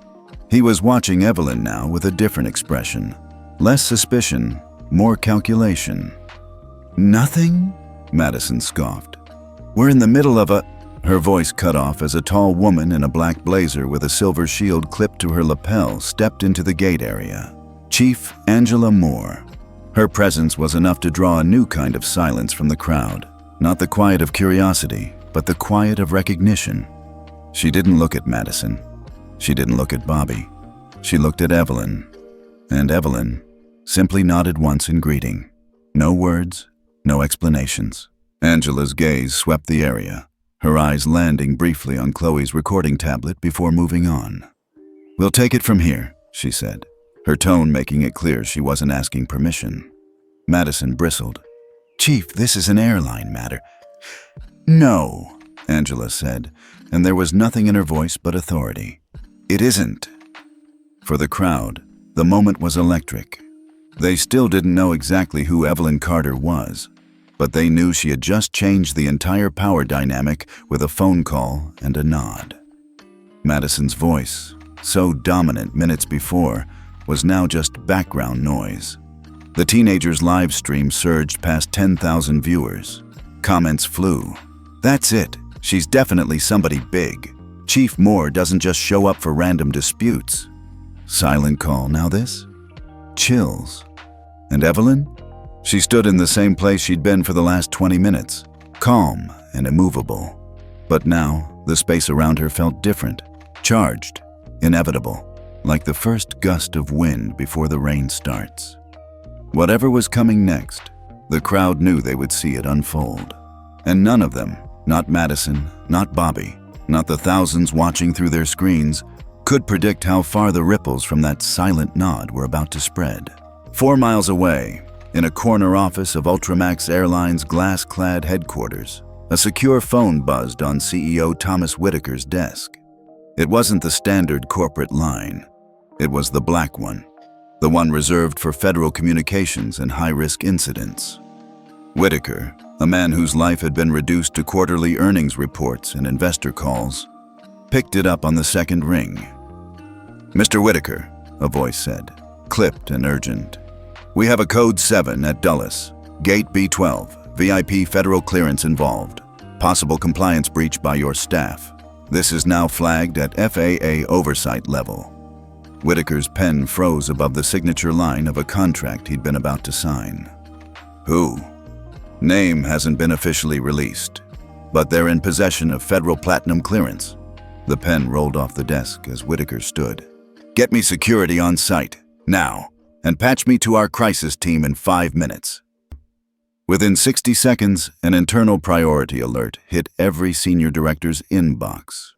He was watching Evelyn now with a different expression. Less suspicion, more calculation. "Nothing?" Madison scoffed. "We're in the middle of a—" Her voice cut off as a tall woman in a black blazer with a silver shield clipped to her lapel stepped into the gate area. Chief Angela Moore. Her presence was enough to draw a new kind of silence from the crowd. Not the quiet of curiosity, but the quiet of recognition. She didn't look at Madison. She didn't look at Bobby. She looked at Evelyn. And Evelyn simply nodded once in greeting. No words, no explanations. Angela's gaze swept the area, her eyes landing briefly on Chloe's recording tablet before moving on. "We'll take it from here," she said, her tone making it clear she wasn't asking permission. Madison bristled. "Chief, this is an airline matter." "No," Angela said, and there was nothing in her voice but authority. "It isn't." For the crowd, the moment was electric. They still didn't know exactly who Evelyn Carter was, but they knew she had just changed the entire power dynamic with a phone call and a nod. Madison's voice, so dominant minutes before, was now just background noise. The teenager's live stream surged past 10,000 viewers. Comments flew. "That's it. She's definitely somebody big. Chief Moore doesn't just show up for random disputes." Silent call, now this? Chills. And Evelyn? She stood in the same place she'd been for the last 20 minutes, calm and immovable. But now, the space around her felt different, charged, inevitable, like the first gust of wind before the rain starts. Whatever was coming next, the crowd knew they would see it unfold. And none of them, not Madison, not Bobby, not the thousands watching through their screens, could predict how far the ripples from that silent nod were about to spread. 4 miles away, in a corner office of Ultramax Airline's glass-clad headquarters, a secure phone buzzed on CEO Thomas Whitaker's desk. It wasn't the standard corporate line. It was the black one, the one reserved for federal communications and high-risk incidents. Whitaker, a man whose life had been reduced to quarterly earnings reports and investor calls, picked it up on the second ring. "Mr. Whitaker," a voice said, clipped and urgent. "We have a code 7 at Dulles, gate B12, VIP federal clearance involved. Possible compliance breach by your staff. This is now flagged at FAA oversight level." Whitaker's pen froze above the signature line of a contract he'd been about to sign. "Who?" "Name hasn't been officially released, but they're in possession of federal platinum clearance." The pen rolled off the desk as Whitaker stood. "Get me security on site, now, and patch me to our crisis team in 5 minutes." Within 60 seconds, an internal priority alert hit every senior director's inbox.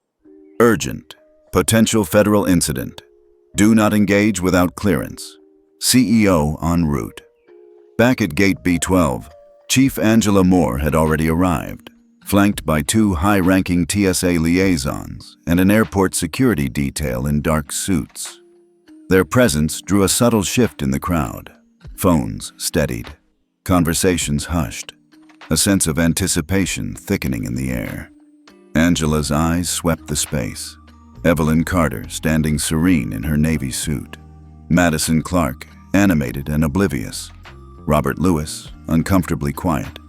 "Urgent. Potential federal incident. Do not engage without clearance. CEO en route." Back at Gate B12, Chief Angela Moore had already arrived, flanked by 2 high-ranking TSA liaisons and an airport security detail in dark suits. Their presence drew a subtle shift in the crowd. Phones steadied. Conversations hushed, a sense of anticipation thickening in the air. Angela's eyes swept the space. Evelyn Carter standing serene in her navy suit. Madison Clark, animated and oblivious. Robert Lewis, uncomfortably quiet.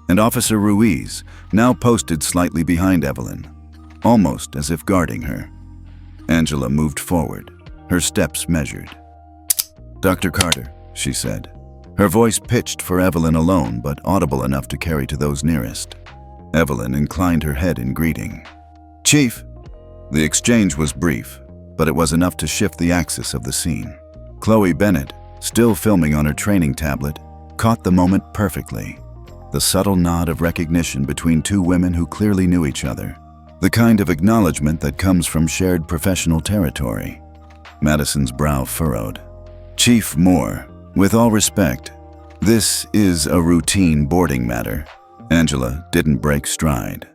And Officer Ruiz, now posted slightly behind Evelyn, almost as if guarding her. Angela moved forward, her steps measured. "Dr. Carter," she said. Her voice pitched for Evelyn alone, but audible enough to carry to those nearest. Evelyn inclined her head in greeting. "Chief." The exchange was brief, but it was enough to shift the axis of the scene. Chloe Bennett, still filming on her training tablet, caught the moment perfectly. The subtle nod of recognition between 2 women who clearly knew each other. The kind of acknowledgement that comes from shared professional territory. Madison's brow furrowed. "Chief Moore, with all respect, this is a routine boarding matter." Angela didn't break stride.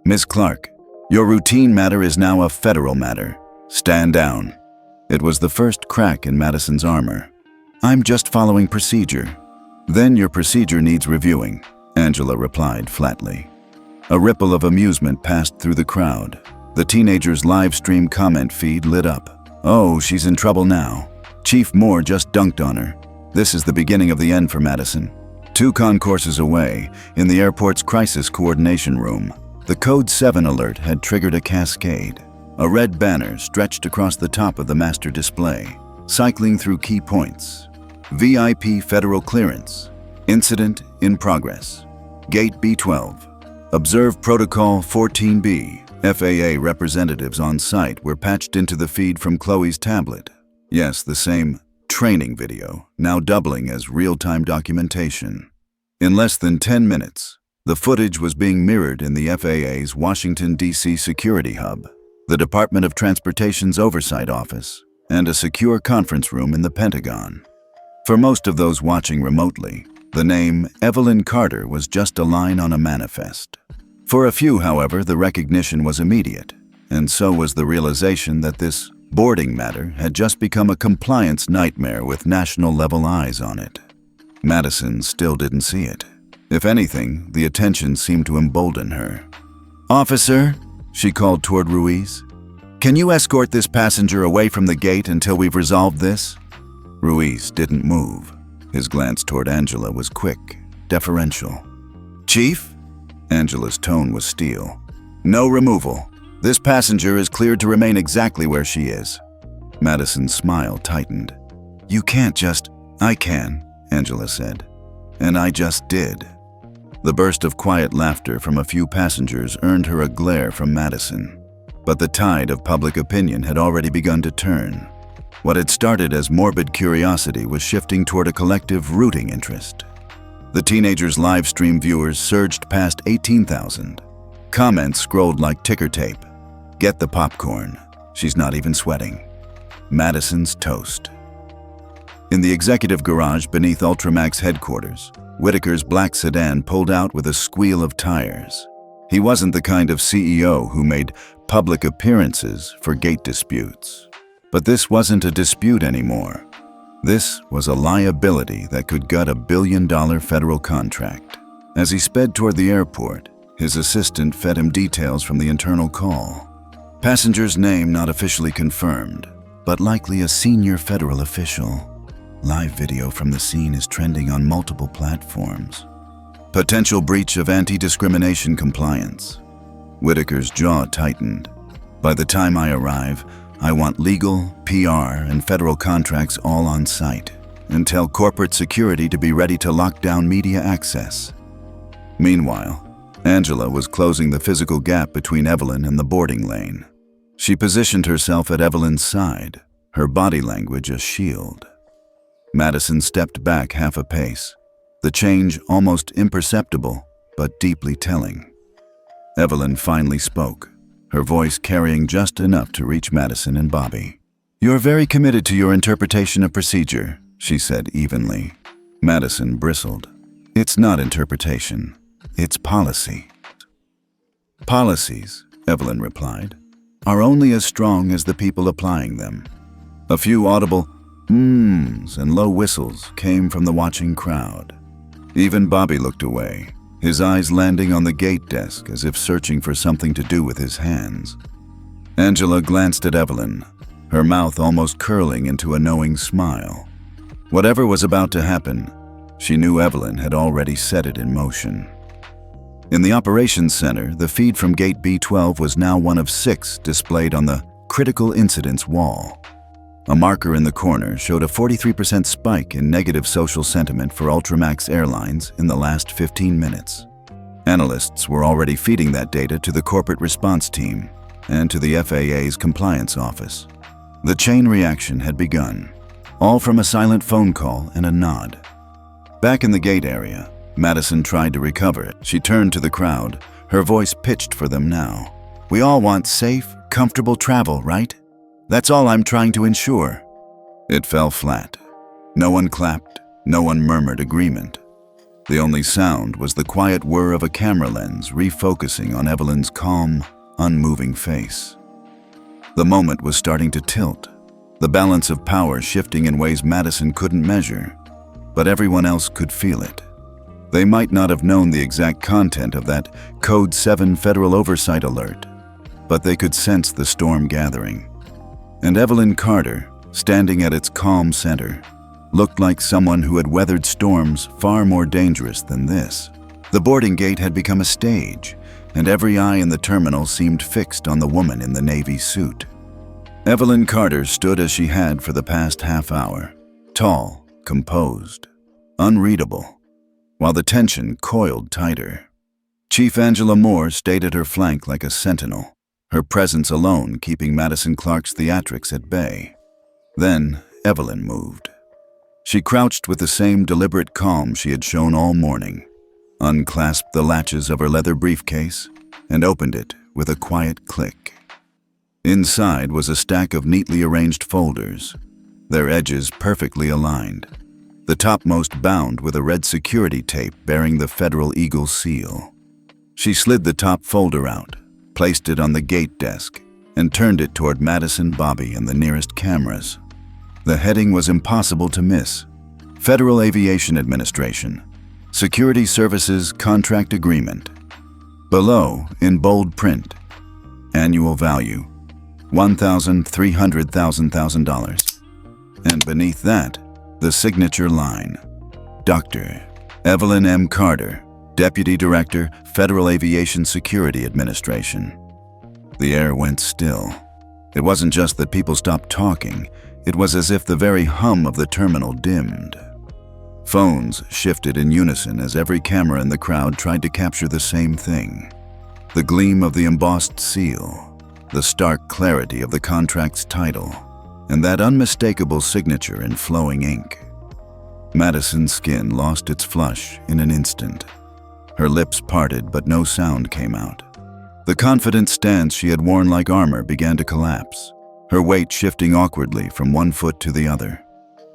"Ms. Clark, your routine matter is now a federal matter. Stand down." It was the first crack in Madison's armor. "I'm just following procedure." "Then your procedure needs reviewing," Angela replied flatly. A ripple of amusement passed through the crowd. The teenager's live stream comment feed lit up. "Oh, she's in trouble now. Chief Moore just dunked on her. This is the beginning of the end for Madison." 2 concourses away, in the airport's crisis coordination room, the Code 7 alert had triggered a cascade. A red banner stretched across the top of the master display, cycling through key points. VIP federal clearance. Incident in progress. Gate B12. Observe Protocol 14B. FAA representatives on site were patched into the feed from Chloe's tablet. Yes, the same training video, now doubling as real-time documentation. In less than 10 minutes, the footage was being mirrored in the FAA's Washington, D.C. security hub, the Department of Transportation's Oversight office, and a secure conference room in the Pentagon. For most of those watching remotely, the name Evelyn Carter was just a line on a manifest. For a few, however, the recognition was immediate, and so was the realization that this boarding matter had just become a compliance nightmare with national-level eyes on it. Madison still didn't see it. If anything, the attention seemed to embolden her. "Officer," she called toward Ruiz, "can you escort this passenger away from the gate until we've resolved this?" Ruiz didn't move. His glance toward Angela was quick, deferential. "Chief?" Angela's tone was steel. "No removal. This passenger is cleared to remain exactly where she is." Madison's smile tightened. "You can't just—" "I can," Angela said. And I just did. The burst of quiet laughter from a few passengers earned her a glare from Madison. But the tide of public opinion had already begun to turn. What had started as morbid curiosity was shifting toward a collective rooting interest. The teenagers' live stream viewers surged past 18,000. Comments scrolled like ticker tape. Get the popcorn. She's not even sweating. Madison's toast. In the executive garage beneath Ultramax headquarters, Whitaker's black sedan pulled out with a squeal of tires. He wasn't the kind of CEO who made public appearances for gate disputes. But this wasn't a dispute anymore. This was a liability that could gut a billion-dollar federal contract. As he sped toward the airport, his assistant fed him details from the internal call. Passenger's name not officially confirmed, but likely a senior federal official. Live video from the scene is trending on multiple platforms. Potential breach of anti-discrimination compliance. Whitaker's jaw tightened. By the time I arrive, I want legal, PR, and federal contracts all on site, and tell corporate security to be ready to lock down media access. Meanwhile, Angela was closing the physical gap between Evelyn and the boarding lane. She positioned herself at Evelyn's side, her body language a shield. Madison stepped back half a pace, the change almost imperceptible, but deeply telling. Evelyn finally spoke, her voice carrying just enough to reach Madison and Bobby. "You're very committed to your interpretation of procedure," she said evenly. Madison bristled. "It's not interpretation, it's policy." "Policies," Evelyn replied, "are only as strong as the people applying them." A few audible mms and low whistles came from the watching crowd. Even Bobby looked away, his eyes landing on the gate desk as if searching for something to do with his hands. Angela glanced at Evelyn, her mouth almost curling into a knowing smile. Whatever was about to happen, she knew Evelyn had already set it in motion. In the operations center, the feed from gate B12 was now one of 6 displayed on the critical incidents wall. A marker in the corner showed a 43% spike in negative social sentiment for Ultramax Airlines in the last 15 minutes. Analysts were already feeding that data to the corporate response team and to the FAA's compliance office. The chain reaction had begun, all from a silent phone call and a nod. Back in the gate area, Madison tried to recover it. She turned to the crowd, her voice pitched for them now. "We all want safe, comfortable travel, right? That's all I'm trying to ensure." It fell flat. No one clapped, no one murmured agreement. The only sound was the quiet whir of a camera lens refocusing on Evelyn's calm, unmoving face. The moment was starting to tilt, the balance of power shifting in ways Madison couldn't measure, but everyone else could feel it. They might not have known the exact content of that Code 7 federal oversight alert, but they could sense the storm gathering. And Evelyn Carter, standing at its calm center, looked like someone who had weathered storms far more dangerous than this. The boarding gate had become a stage, and every eye in the terminal seemed fixed on the woman in the navy suit. Evelyn Carter stood as she had for the past half hour, tall, composed, unreadable, while the tension coiled tighter. Chief Angela Moore stayed at her flank like a sentinel, her presence alone keeping Madison Clark's theatrics at bay. Then Evelyn moved. She crouched with the same deliberate calm she had shown all morning, unclasped the latches of her leather briefcase, and opened it with a quiet click. Inside was a stack of neatly arranged folders, their edges perfectly aligned, the topmost bound with a red security tape bearing the Federal Eagle seal. She slid the top folder out, placed it on the gate desk, and turned it toward Madison, Bobby, and the nearest cameras. The heading was impossible to miss. Federal Aviation Administration, Security Services Contract Agreement. Below, in bold print, annual value, $1,300,000. And beneath that, the signature line, Dr. Evelyn M. Carter, Deputy Director, Federal Aviation Security Administration. The air went still. It wasn't just that people stopped talking, it was as if the very hum of the terminal dimmed. Phones shifted in unison as every camera in the crowd tried to capture the same thing. The gleam of the embossed seal, the stark clarity of the contract's title, and that unmistakable signature in flowing ink. Madison's skin lost its flush in an instant. Her lips parted, but no sound came out. The confident stance she had worn like armor began to collapse, her weight shifting awkwardly from one foot to the other.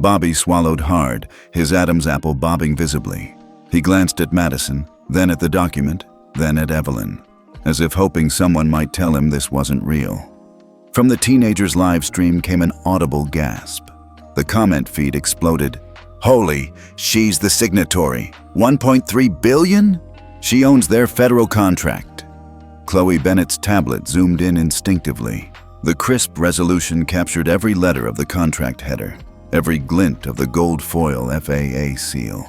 Bobby swallowed hard, his Adam's apple bobbing visibly. He glanced at Madison, then at the document, then at Evelyn, as if hoping someone might tell him this wasn't real. From the teenager's live stream came an audible gasp. The comment feed exploded. "Holy, she's the signatory. 1.3 billion? She owns their federal contract." Chloe Bennett's tablet zoomed in instinctively. The crisp resolution captured every letter of the contract header, every glint of the gold foil FAA seal.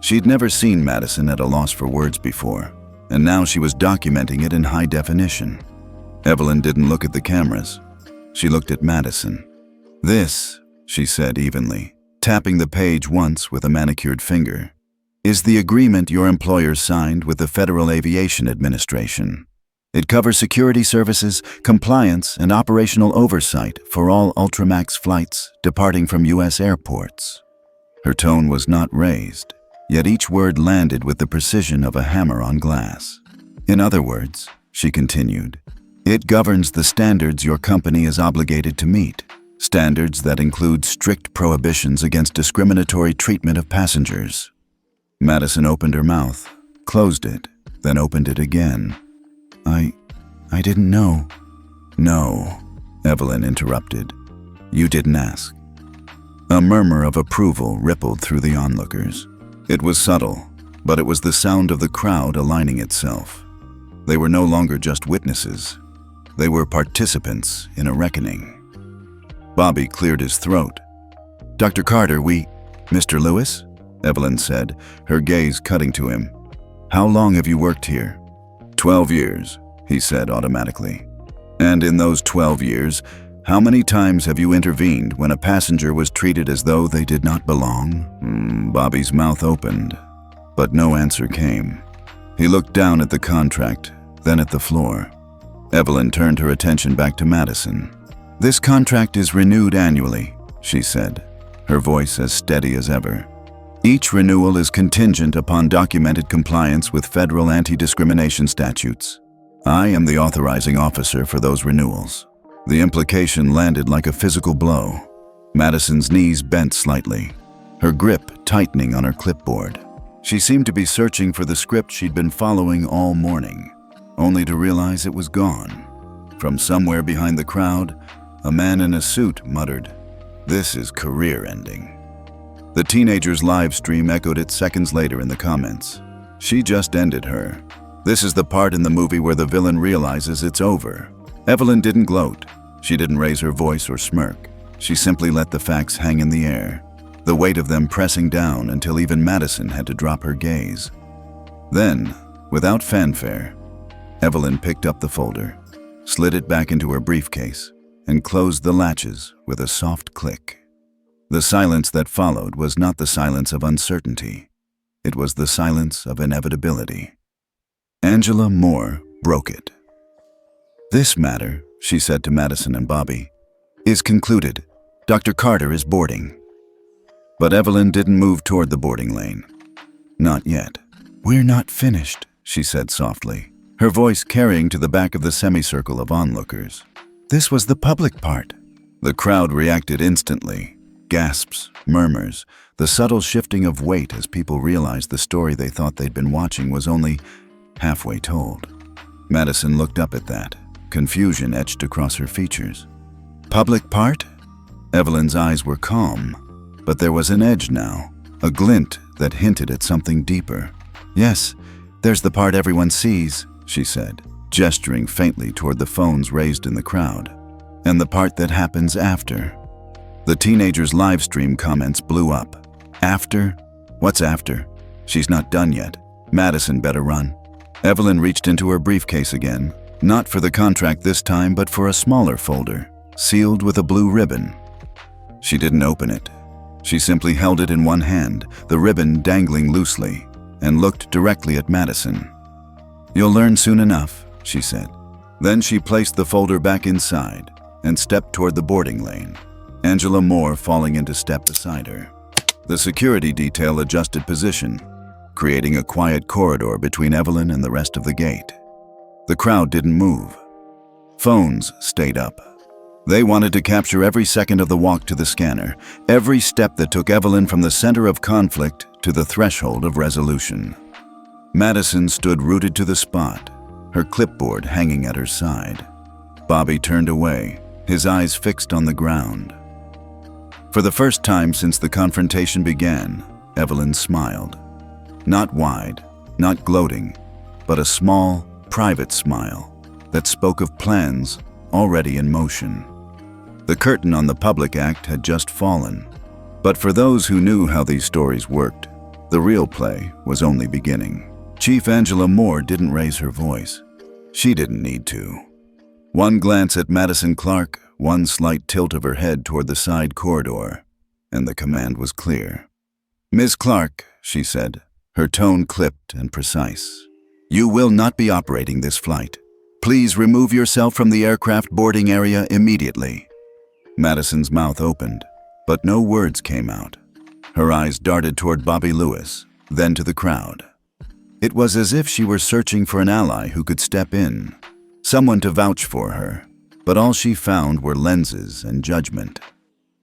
She'd never seen Madison at a loss for words before, and now she was documenting it in high definition. Evelyn didn't look at the cameras. She looked at Madison. "This," she said evenly, tapping the page once with a manicured finger, "is the agreement your employer signed with the Federal Aviation Administration. It covers security services, compliance, and operational oversight for all Ultramax flights departing from U.S. airports." Her tone was not raised, yet each word landed with the precision of a hammer on glass. "In other words," she continued, "it governs the standards your company is obligated to meet, standards that include strict prohibitions against discriminatory treatment of passengers." Madison opened her mouth, closed it, then opened it again. I didn't know." "No," Evelyn interrupted. "You didn't ask." A murmur of approval rippled through the onlookers. It was subtle, but it was the sound of the crowd aligning itself. They were no longer just witnesses. They were participants in a reckoning. Bobby cleared his throat. "Dr. Carter, Mr. Lewis?" Evelyn said, her gaze cutting to him. "How long have you worked here?" 12 years, he said automatically. "And in those 12 years, how many times have you intervened when a passenger was treated as though they did not belong?" Bobby's mouth opened, but no answer came. He looked down at the contract, then at the floor. Evelyn turned her attention back to Madison. "This contract is renewed annually," she said, her voice as steady as ever. "Each renewal is contingent upon documented compliance with federal anti-discrimination statutes. I am the authorizing officer for those renewals." The implication landed like a physical blow. Madison's knees bent slightly, her grip tightening on her clipboard. She seemed to be searching for the script she'd been following all morning, only to realize it was gone. From somewhere behind the crowd, a man in a suit muttered, "This is career-ending." The teenager's live stream echoed it seconds later in the comments. "She just ended her. This is the part in the movie where the villain realizes it's over." Evelyn didn't gloat. She didn't raise her voice or smirk. She simply let the facts hang in the air, the weight of them pressing down until even Madison had to drop her gaze. Then, without fanfare, Evelyn picked up the folder, slid it back into her briefcase, and closed the latches with a soft click. The silence that followed was not the silence of uncertainty. It was the silence of inevitability. Angela Moore broke it. "This matter," she said to Madison and Bobby, "is concluded. Dr. Carter is boarding." But Evelyn didn't move toward the boarding lane. Not yet. "We're not finished," she said softly, her voice carrying to the back of the semicircle of onlookers. "This was the public part." The crowd reacted instantly. Gasps, murmurs, the subtle shifting of weight as people realized the story they thought they'd been watching was only halfway told. Madison looked up at that, confusion etched across her features. "Public part?" Evelyn's eyes were calm, but there was an edge now, a glint that hinted at something deeper. "Yes, there's the part everyone sees," she said, gesturing faintly toward the phones raised in the crowd. "And the part that happens after." The teenager's live stream comments blew up. "After? What's after? She's not done yet. Madison better run." Evelyn reached into her briefcase again, not for the contract this time, but for a smaller folder, sealed with a blue ribbon. She didn't open it. She simply held it in one hand, the ribbon dangling loosely, and looked directly at Madison. "You'll learn soon enough," she said. Then she placed the folder back inside and stepped toward the boarding lane, Angela Moore falling into step beside her. The security detail adjusted position, creating a quiet corridor between Evelyn and the rest of the gate. The crowd didn't move. Phones stayed up. They wanted to capture every second of the walk to the scanner, every step that took Evelyn from the center of conflict to the threshold of resolution. Madison stood rooted to the spot, her clipboard hanging at her side. Bobby turned away, his eyes fixed on the ground. For the first time since the confrontation began, Evelyn smiled. Not wide, not gloating, but a small, private smile that spoke of plans already in motion. The curtain on the public act had just fallen, but for those who knew how these stories worked, the real play was only beginning. Chief Angela Moore didn't raise her voice. She didn't need to. One glance at Madison Clark, one slight tilt of her head toward the side corridor, and the command was clear. "Ms. Clark," she said, her tone clipped and precise, "you will not be operating this flight. Please remove yourself from the aircraft boarding area immediately." Madison's mouth opened, but no words came out. Her eyes darted toward Bobby Lewis, then to the crowd. It was as if she were searching for an ally who could step in, someone to vouch for her, but all she found were lenses and judgment.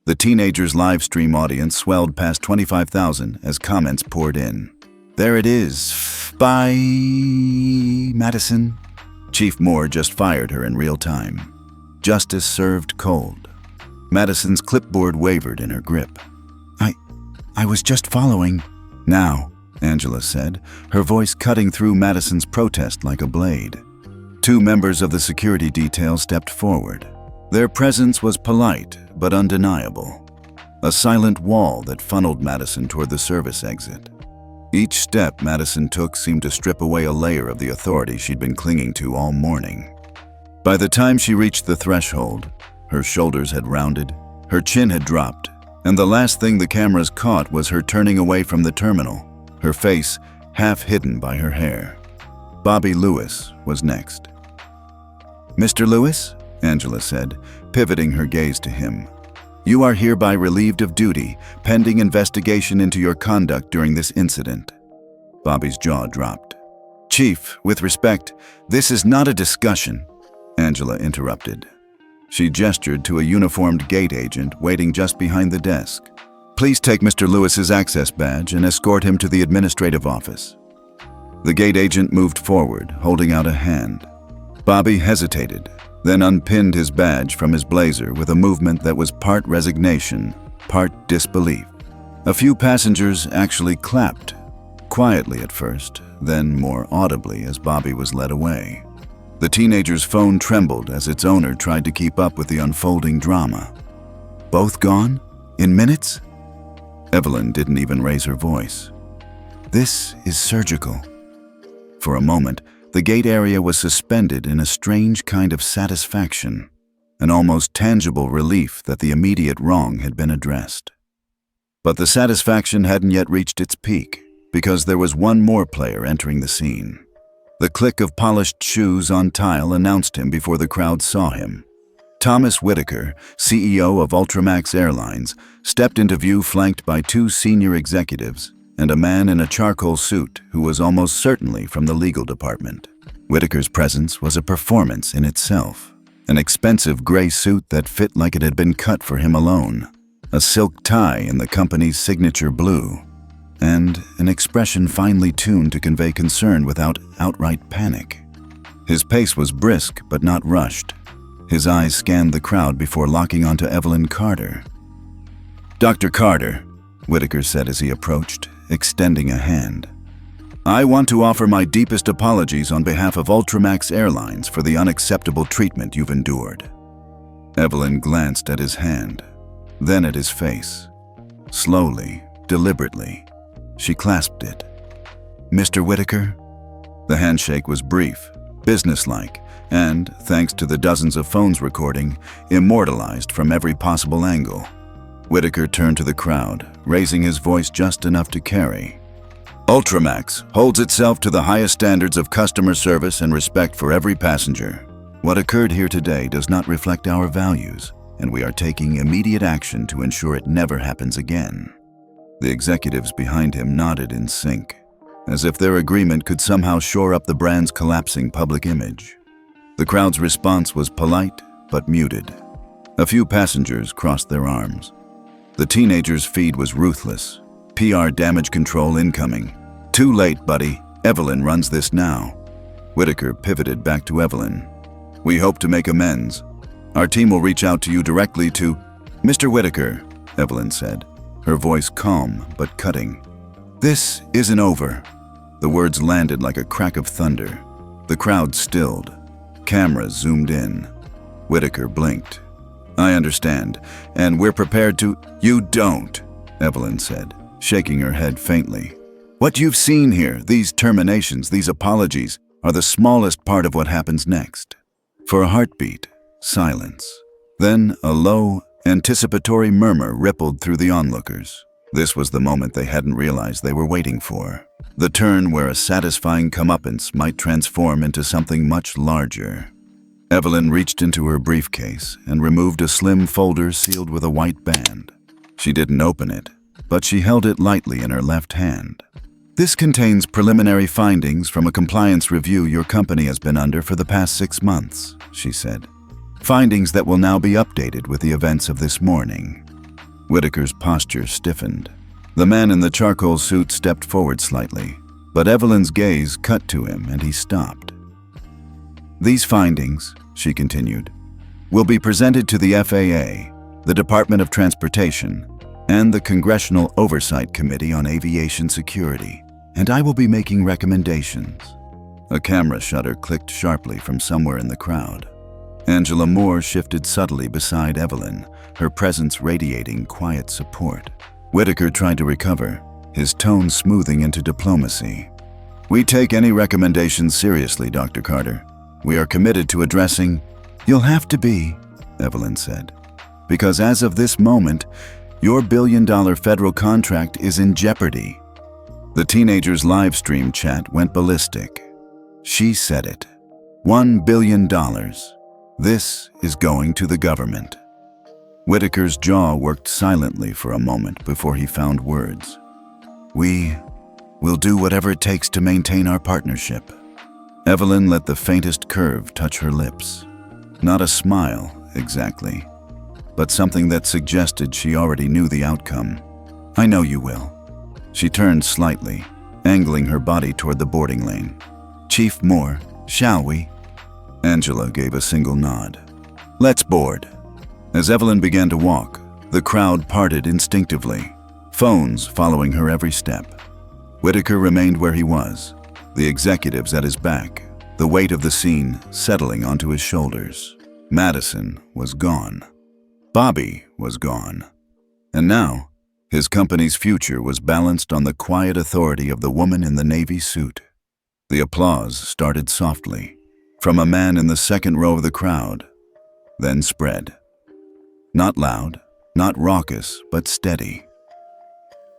The teenagers' live stream audience swelled past 25,000 as comments poured in. "There it is. Bye, Madison." Chief Moore just fired her in real time. Justice served cold. Madison's clipboard wavered in her grip. I was just following." "Now," Angela said, her voice cutting through Madison's protest like a blade. Two members of the security detail stepped forward. Their presence was polite but undeniable, a silent wall that funneled Madison toward the service exit. Each step Madison took seemed to strip away a layer of the authority she'd been clinging to all morning. By the time she reached the threshold, her shoulders had rounded, her chin had dropped, and the last thing the cameras caught was her turning away from the terminal, her face half hidden by her hair. Bobby Lewis was next. "Mr. Lewis," Angela said, pivoting her gaze to him, "you are hereby relieved of duty, pending investigation into your conduct during this incident." Bobby's jaw dropped. "Chief, with respect, this is not a discussion," Angela interrupted. She gestured to a uniformed gate agent waiting just behind the desk. "Please take Mr. Lewis's access badge and escort him to the administrative office." The gate agent moved forward, holding out a hand. Bobby hesitated, then unpinned his badge from his blazer with a movement that was part resignation, part disbelief. A few passengers actually clapped, quietly at first, then more audibly as Bobby was led away. The teenager's phone trembled as its owner tried to keep up with the unfolding drama. "Both gone? In minutes?" Evelyn didn't even raise her voice. "This is surgical." For a moment, the gate area was suspended in a strange kind of satisfaction, an almost tangible relief that the immediate wrong had been addressed. But the satisfaction hadn't yet reached its peak, because there was one more player entering the scene. The click of polished shoes on tile announced him before the crowd saw him. Thomas Whitaker, CEO of Ultramax Airlines, stepped into view flanked by two senior executives and a man in a charcoal suit who was almost certainly from the legal department. Whitaker's presence was a performance in itself, an expensive gray suit that fit like it had been cut for him alone, a silk tie in the company's signature blue, and an expression finely tuned to convey concern without outright panic. His pace was brisk but not rushed. His eyes scanned the crowd before locking onto Evelyn Carter. "Dr. Carter," Whitaker said as he approached, extending a hand, "I want to offer my deepest apologies on behalf of Ultramax Airlines for the unacceptable treatment you've endured." Evelyn glanced at his hand, then at his face. Slowly, deliberately, she clasped it. "Mr. Whitaker?" The handshake was brief, businesslike, and, thanks to the dozens of phones recording, immortalized from every possible angle. Whitaker turned to the crowd, raising his voice just enough to carry. Ultramax holds itself to the highest standards of customer service and respect for every passenger. What occurred here today does not reflect our values, and we are taking immediate action to ensure it never happens again. The executives behind him nodded in sync, as if their agreement could somehow shore up the brand's collapsing public image. The crowd's response was polite but muted. A few passengers crossed their arms. The teenager's feed was ruthless. PR damage control incoming. Too late, buddy. Evelyn runs this now. Whitaker pivoted back to Evelyn. We hope to make amends. Our team will reach out to you directly to... Mr. Whitaker, Evelyn said, her voice calm but cutting. This isn't over. The words landed like a crack of thunder. The crowd stilled. Cameras zoomed in. Whitaker blinked. I understand, and we're prepared to... You don't, Evelyn said, shaking her head faintly. What you've seen here, these terminations, these apologies, are the smallest part of what happens next. For a heartbeat, silence. Then a low, anticipatory murmur rippled through the onlookers. This was the moment they hadn't realized they were waiting for. The turn where a satisfying comeuppance might transform into something much larger. Evelyn reached into her briefcase and removed a slim folder sealed with a white band. She didn't open it, but she held it lightly in her left hand. This contains preliminary findings from a compliance review your company has been under for the past 6 months, she said. Findings that will now be updated with the events of this morning. Whitaker's posture stiffened. The man in the charcoal suit stepped forward slightly, but Evelyn's gaze cut to him and he stopped. These findings, she continued, will be presented to the FAA, the Department of Transportation, and the Congressional Oversight Committee on Aviation Security, and I will be making recommendations. A camera shutter clicked sharply from somewhere in the crowd. Angela Moore shifted subtly beside Evelyn, her presence radiating quiet support. Whitaker tried to recover, his tone smoothing into diplomacy. We take any recommendations seriously, Dr. Carter. We are committed to addressing... You'll have to be, Evelyn said, because as of this moment, your billion-dollar federal contract is in jeopardy. The teenager's live stream chat went ballistic. She said it. $1 billion. This is going to the government. Whitaker's jaw worked silently for a moment before he found words. We will do whatever it takes to maintain our partnership. Evelyn let the faintest curve touch her lips. Not a smile, exactly, but something that suggested she already knew the outcome. I know you will. She turned slightly, angling her body toward the boarding lane. Chief Moore, shall we? Angela gave a single nod. Let's board. As Evelyn began to walk, the crowd parted instinctively, phones following her every step. Whitaker remained where he was, the executives at his back, the weight of the scene settling onto his shoulders. Madison was gone. Bobby was gone. And now, his company's future was balanced on the quiet authority of the woman in the navy suit. The applause started softly, from a man in the second row of the crowd, then spread. Not loud, not raucous, but steady.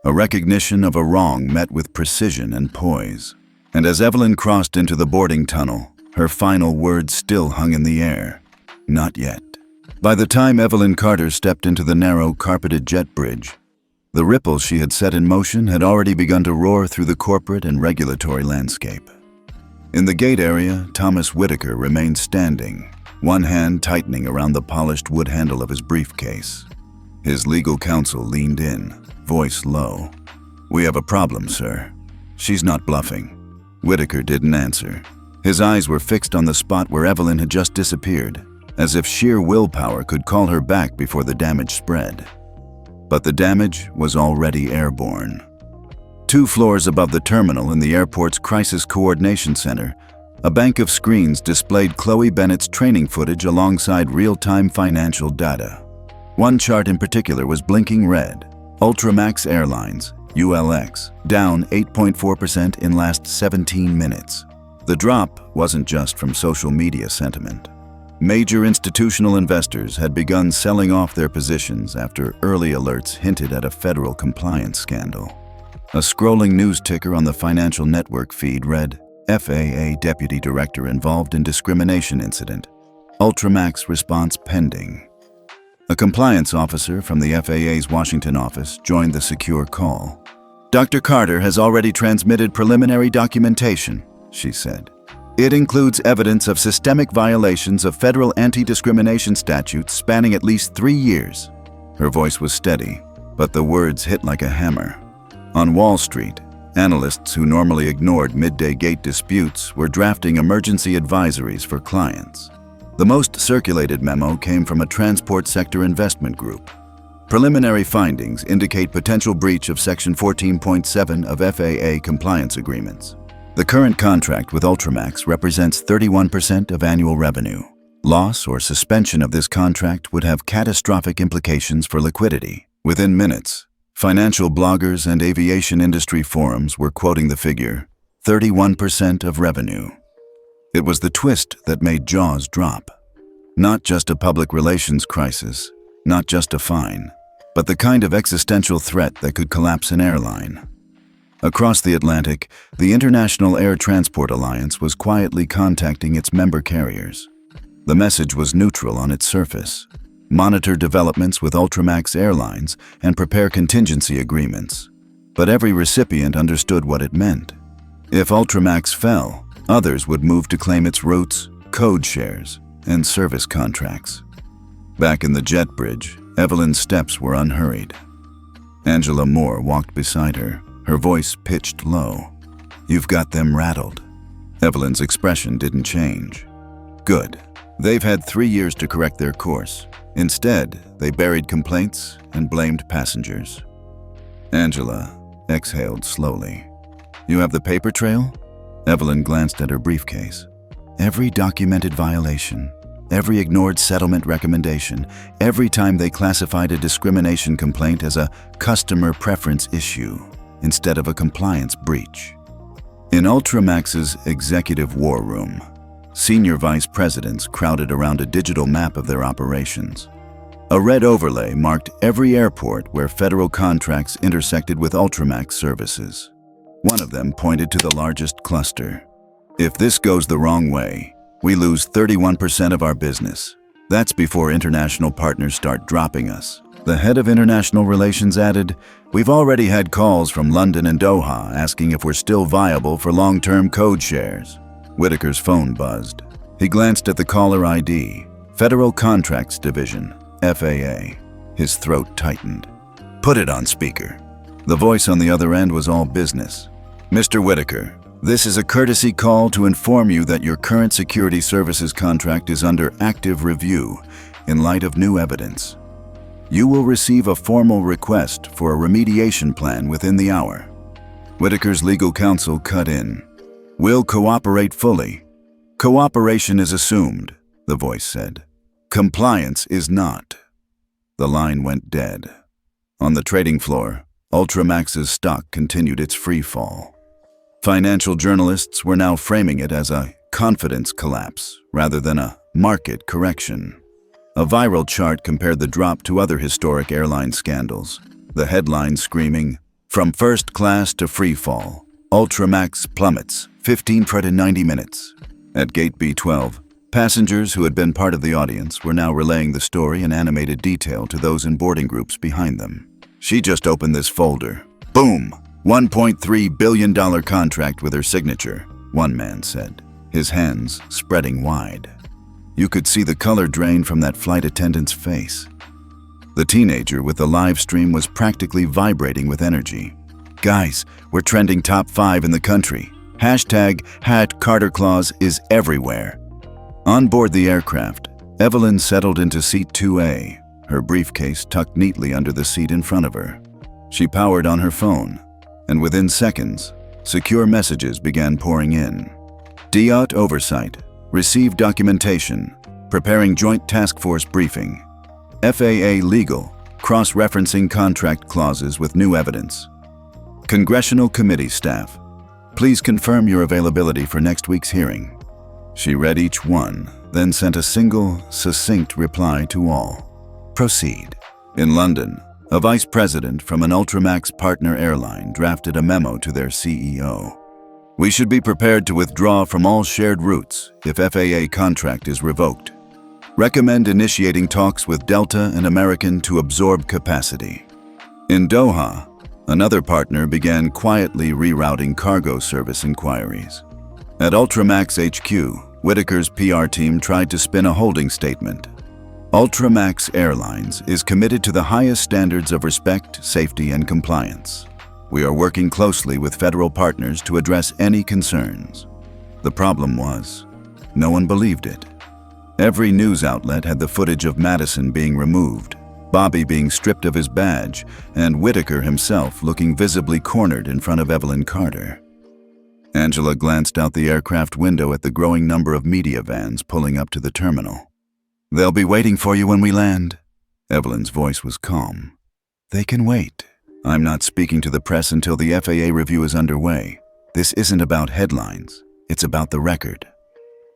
A recognition of a wrong met with precision and poise. And as Evelyn crossed into the boarding tunnel, her final words still hung in the air. Not yet. By the time Evelyn Carter stepped into the narrow, carpeted jet bridge, the ripples she had set in motion had already begun to roar through the corporate and regulatory landscape. In the gate area, Thomas Whitaker remained standing, one hand tightening around the polished wood handle of his briefcase. His legal counsel leaned in, voice low. We have a problem, sir. She's not bluffing. Whitaker didn't answer. His eyes were fixed on the spot where Evelyn had just disappeared, as if sheer willpower could call her back before the damage spread. But the damage was already airborne. 2 floors above the terminal in the airport's Crisis Coordination Center, a bank of screens displayed Chloe Bennett's training footage alongside real-time financial data. One chart in particular was blinking red. Ultramax Airlines, ULX, down 8.4% in last 17 minutes. The drop wasn't just from social media sentiment. Major institutional investors had begun selling off their positions after early alerts hinted at a federal compliance scandal. A scrolling news ticker on the financial network feed read, FAA Deputy Director involved in discrimination incident. Ultramax response pending. A compliance officer from the FAA's Washington office joined the secure call. Dr. Carter has already transmitted preliminary documentation, she said. It includes evidence of systemic violations of federal anti-discrimination statutes spanning at least 3 years. Her voice was steady, but the words hit like a hammer. On Wall Street, analysts who normally ignored midday gate disputes were drafting emergency advisories for clients. The most circulated memo came from a transport sector investment group. Preliminary findings indicate potential breach of Section 14.7 of FAA compliance agreements. The current contract with Ultramax represents 31% of annual revenue. Loss or suspension of this contract would have catastrophic implications for liquidity. Within minutes, financial bloggers and aviation industry forums were quoting the figure, 31% of revenue. It was the twist that made jaws drop. Not just a public relations crisis, not just a fine, but the kind of existential threat that could collapse an airline. Across the Atlantic, the International Air Transport Alliance was quietly contacting its member carriers. The message was neutral on its surface. Monitor developments with Ultramax Airlines and prepare contingency agreements. But every recipient understood what it meant. If Ultramax fell, others would move to claim its routes, code shares, and service contracts. Back in the jet bridge, Evelyn's steps were unhurried. Angela Moore walked beside her, her voice pitched low. You've got them rattled. Evelyn's expression didn't change. Good. They've had 3 years to correct their course. Instead, they buried complaints and blamed passengers. Angela exhaled slowly. You have the paper trail? Evelyn glanced at her briefcase. Every documented violation, every ignored settlement recommendation, every time they classified a discrimination complaint as a customer preference issue instead of a compliance breach. In Ultramax's executive war room, senior vice presidents crowded around a digital map of their operations. A red overlay marked every airport where federal contracts intersected with Ultramax services. One of them pointed to the largest cluster. If this goes the wrong way, we lose 31% of our business. That's before international partners start dropping us. The head of international relations added, we've already had calls from London and Doha asking if we're still viable for long-term code shares. Whitaker's phone buzzed. He glanced at the caller ID, Federal Contracts Division, FAA. His throat tightened. Put it on speaker. The voice on the other end was all business. Mr. Whitaker, this is a courtesy call to inform you that your current security services contract is under active review in light of new evidence. You will receive a formal request for a remediation plan within the hour. Whitaker's legal counsel cut in. We'll cooperate fully. Cooperation is assumed, the voice said. Compliance is not. The line went dead. On the trading floor, Ultramax's stock continued its free fall. Financial journalists were now framing it as a confidence collapse rather than a market correction. A viral chart compared the drop to other historic airline scandals, the headline screaming, "From first class to free fall, Ultramax plummets, 15 to 90 minutes." At Gate B12, passengers who had been part of the audience were now relaying the story in animated detail to those in boarding groups behind them. She just opened this folder. Boom! $1.3 billion contract with her signature, one man said, his hands spreading wide. You could see the color drain from that flight attendant's face. The teenager with the live stream was practically vibrating with energy. Guys, we're trending top 5 in the country. Hashtag #Carter Clause is everywhere. On board the aircraft, Evelyn settled into seat 2A, her briefcase tucked neatly under the seat in front of her. She powered on her phone, and within seconds, secure messages began pouring in. DOT Oversight. Received documentation. Preparing Joint Task Force briefing. FAA Legal. Cross-referencing contract clauses with new evidence. Congressional Committee staff. Please confirm your availability for next week's hearing. She read each one, then sent a single, succinct reply to all. Proceed. In London, a vice president from an Ultramax partner airline drafted a memo to their CEO. We should be prepared to withdraw from all shared routes if FAA contract is revoked. Recommend initiating talks with Delta and American to absorb capacity. In Doha, another partner began quietly rerouting cargo service inquiries. At Ultramax HQ, Whitaker's PR team tried to spin a holding statement. Ultramax Airlines is committed to the highest standards of respect, safety, and compliance. We are working closely with federal partners to address any concerns. The problem was, no one believed it. Every news outlet had the footage of Madison being removed, Bobby being stripped of his badge, and Whitaker himself looking visibly cornered in front of Evelyn Carter. Angela glanced out the aircraft window at the growing number of media vans pulling up to the terminal. They'll be waiting for you when we land. Evelyn's voice was calm. They can wait. I'm not speaking to the press until the FAA review is underway. This isn't about headlines. It's about the record.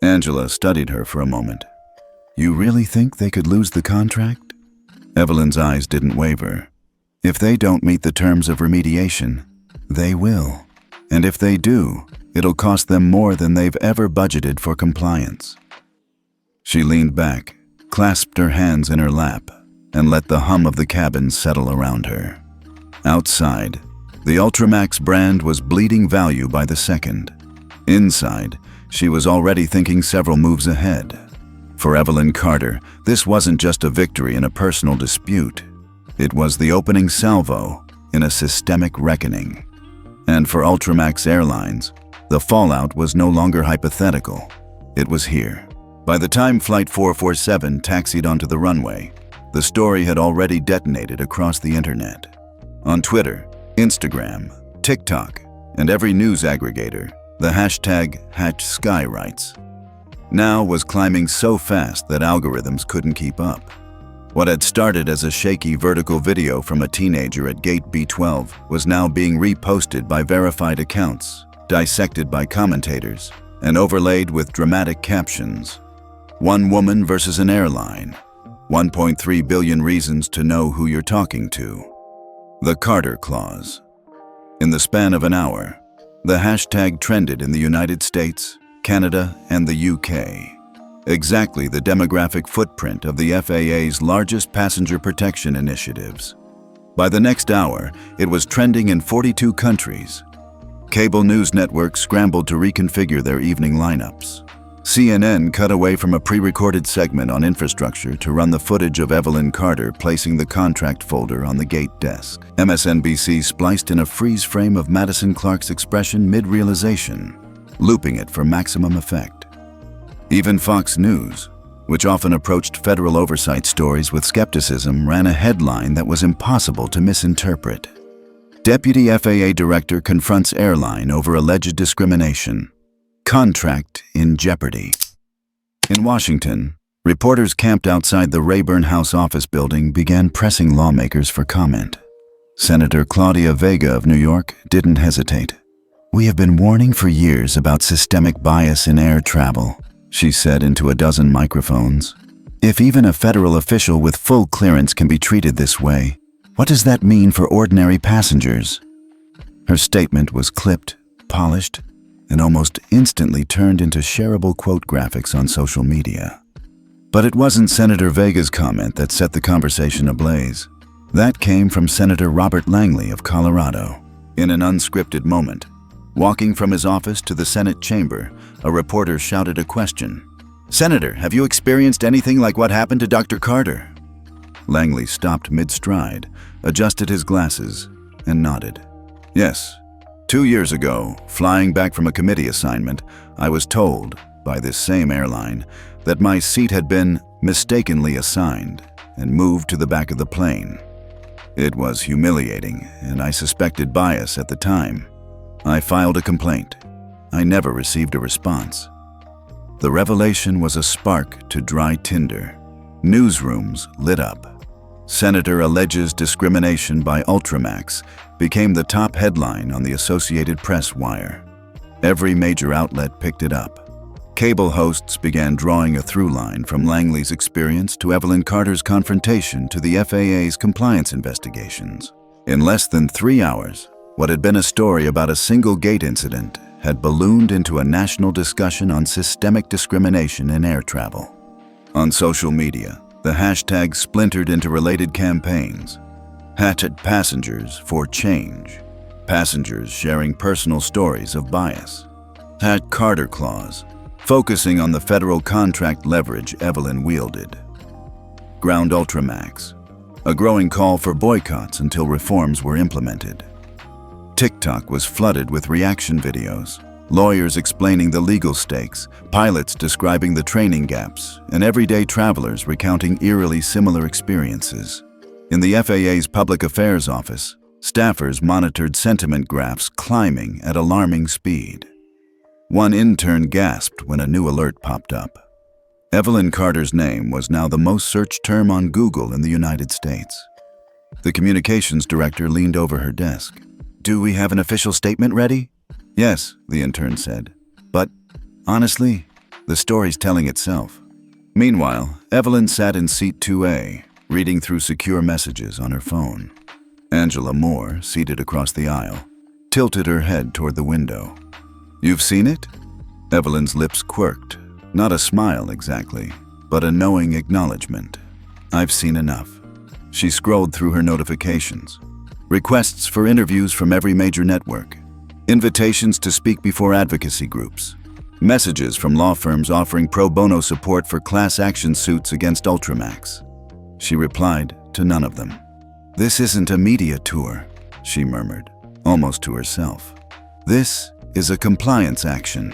Angela studied her for a moment. You really think they could lose the contract? Evelyn's eyes didn't waver. If they don't meet the terms of remediation, they will. And if they do, it'll cost them more than they've ever budgeted for compliance. She leaned back, clasped her hands in her lap, and let the hum of the cabin settle around her. Outside, the Ultramax brand was bleeding value by the second. Inside, she was already thinking several moves ahead. For Evelyn Carter, this wasn't just a victory in a personal dispute. It was the opening salvo in a systemic reckoning. And for Ultramax Airlines, the fallout was no longer hypothetical. It was here. By the time Flight 447 taxied onto the runway, the story had already detonated across the internet. On Twitter, Instagram, TikTok, and every news aggregator, the hashtag #HatchSkyWrites now was climbing so fast that algorithms couldn't keep up. What had started as a shaky vertical video from a teenager at Gate B12 was now being reposted by verified accounts, dissected by commentators, and overlaid with dramatic captions. One woman versus an airline. 1.3 billion reasons to know who you're talking to. The Carter Clause. In the span of an hour, the hashtag trended in the United States, Canada, and the UK. Exactly the demographic footprint of the FAA's largest passenger protection initiatives. By the next hour, it was trending in 42 countries. Cable news networks scrambled to reconfigure their evening lineups. CNN cut away from a pre-recorded segment on infrastructure to run the footage of Evelyn Carter placing the contract folder on the gate desk. MSNBC spliced in a freeze frame of Madison Clark's expression mid-realization, looping it for maximum effect. Even Fox News, which often approached federal oversight stories with skepticism, ran a headline that was impossible to misinterpret. Deputy FAA Director confronts airline over alleged discrimination. Contract in jeopardy. In Washington, reporters camped outside the Rayburn House office building began pressing lawmakers for comment. Senator Claudia Vega of New York didn't hesitate. We have been warning for years about systemic bias in air travel, she said into a dozen microphones. If even a federal official with full clearance can be treated this way, what does that mean for ordinary passengers? Her statement was clipped, polished, and almost instantly turned into shareable quote graphics on social media. But it wasn't Senator Vega's comment that set the conversation ablaze. That came from Senator Robert Langley of Colorado. In an unscripted moment, walking from his office to the Senate chamber, a reporter shouted a question. "Senator, have you experienced anything like what happened to Dr. Carter?" Langley stopped mid-stride, adjusted his glasses, and nodded. "Yes. 2 years ago, flying back from a committee assignment, I was told, by this same airline, that my seat had been mistakenly assigned and moved to the back of the plane. It was humiliating, and I suspected bias at the time. I filed a complaint. I never received a response." The revelation was a spark to dry tinder. Newsrooms lit up. Senator alleges discrimination by Ultramax became the top headline on the Associated Press wire. Every major outlet picked it up. Cable hosts began drawing a through line from Langley's experience to Evelyn Carter's confrontation to the FAA's compliance investigations. In less than 3 hours, what had been a story about a single gate incident had ballooned into a national discussion on systemic discrimination in air travel. On social media, the hashtag splintered into related campaigns. #Passengers for Change. Passengers sharing personal stories of bias. #Carter Clause, focusing on the federal contract leverage Evelyn wielded. Ground Ultramax, a growing call for boycotts until reforms were implemented. TikTok was flooded with reaction videos, lawyers explaining the legal stakes, pilots describing the training gaps, and everyday travelers recounting eerily similar experiences. In the FAA's Public Affairs Office, staffers monitored sentiment graphs climbing at alarming speed. One intern gasped when a new alert popped up. Evelyn Carter's name was now the most searched term on Google in the United States. The communications director leaned over her desk. "Do we have an official statement ready?" "Yes," the intern said. "But, honestly, the story's telling itself." Meanwhile, Evelyn sat in seat 2A, reading through secure messages on her phone. Angela Moore, seated across the aisle, tilted her head toward the window. "You've seen it?" Evelyn's lips quirked. Not a smile exactly, but a knowing acknowledgement. "I've seen enough." She scrolled through her notifications. Requests for interviews from every major network. Invitations to speak before advocacy groups. Messages from law firms offering pro bono support for class action suits against Ultramax. She replied to none of them. "This isn't a media tour," she murmured, almost to herself. "This is a compliance action."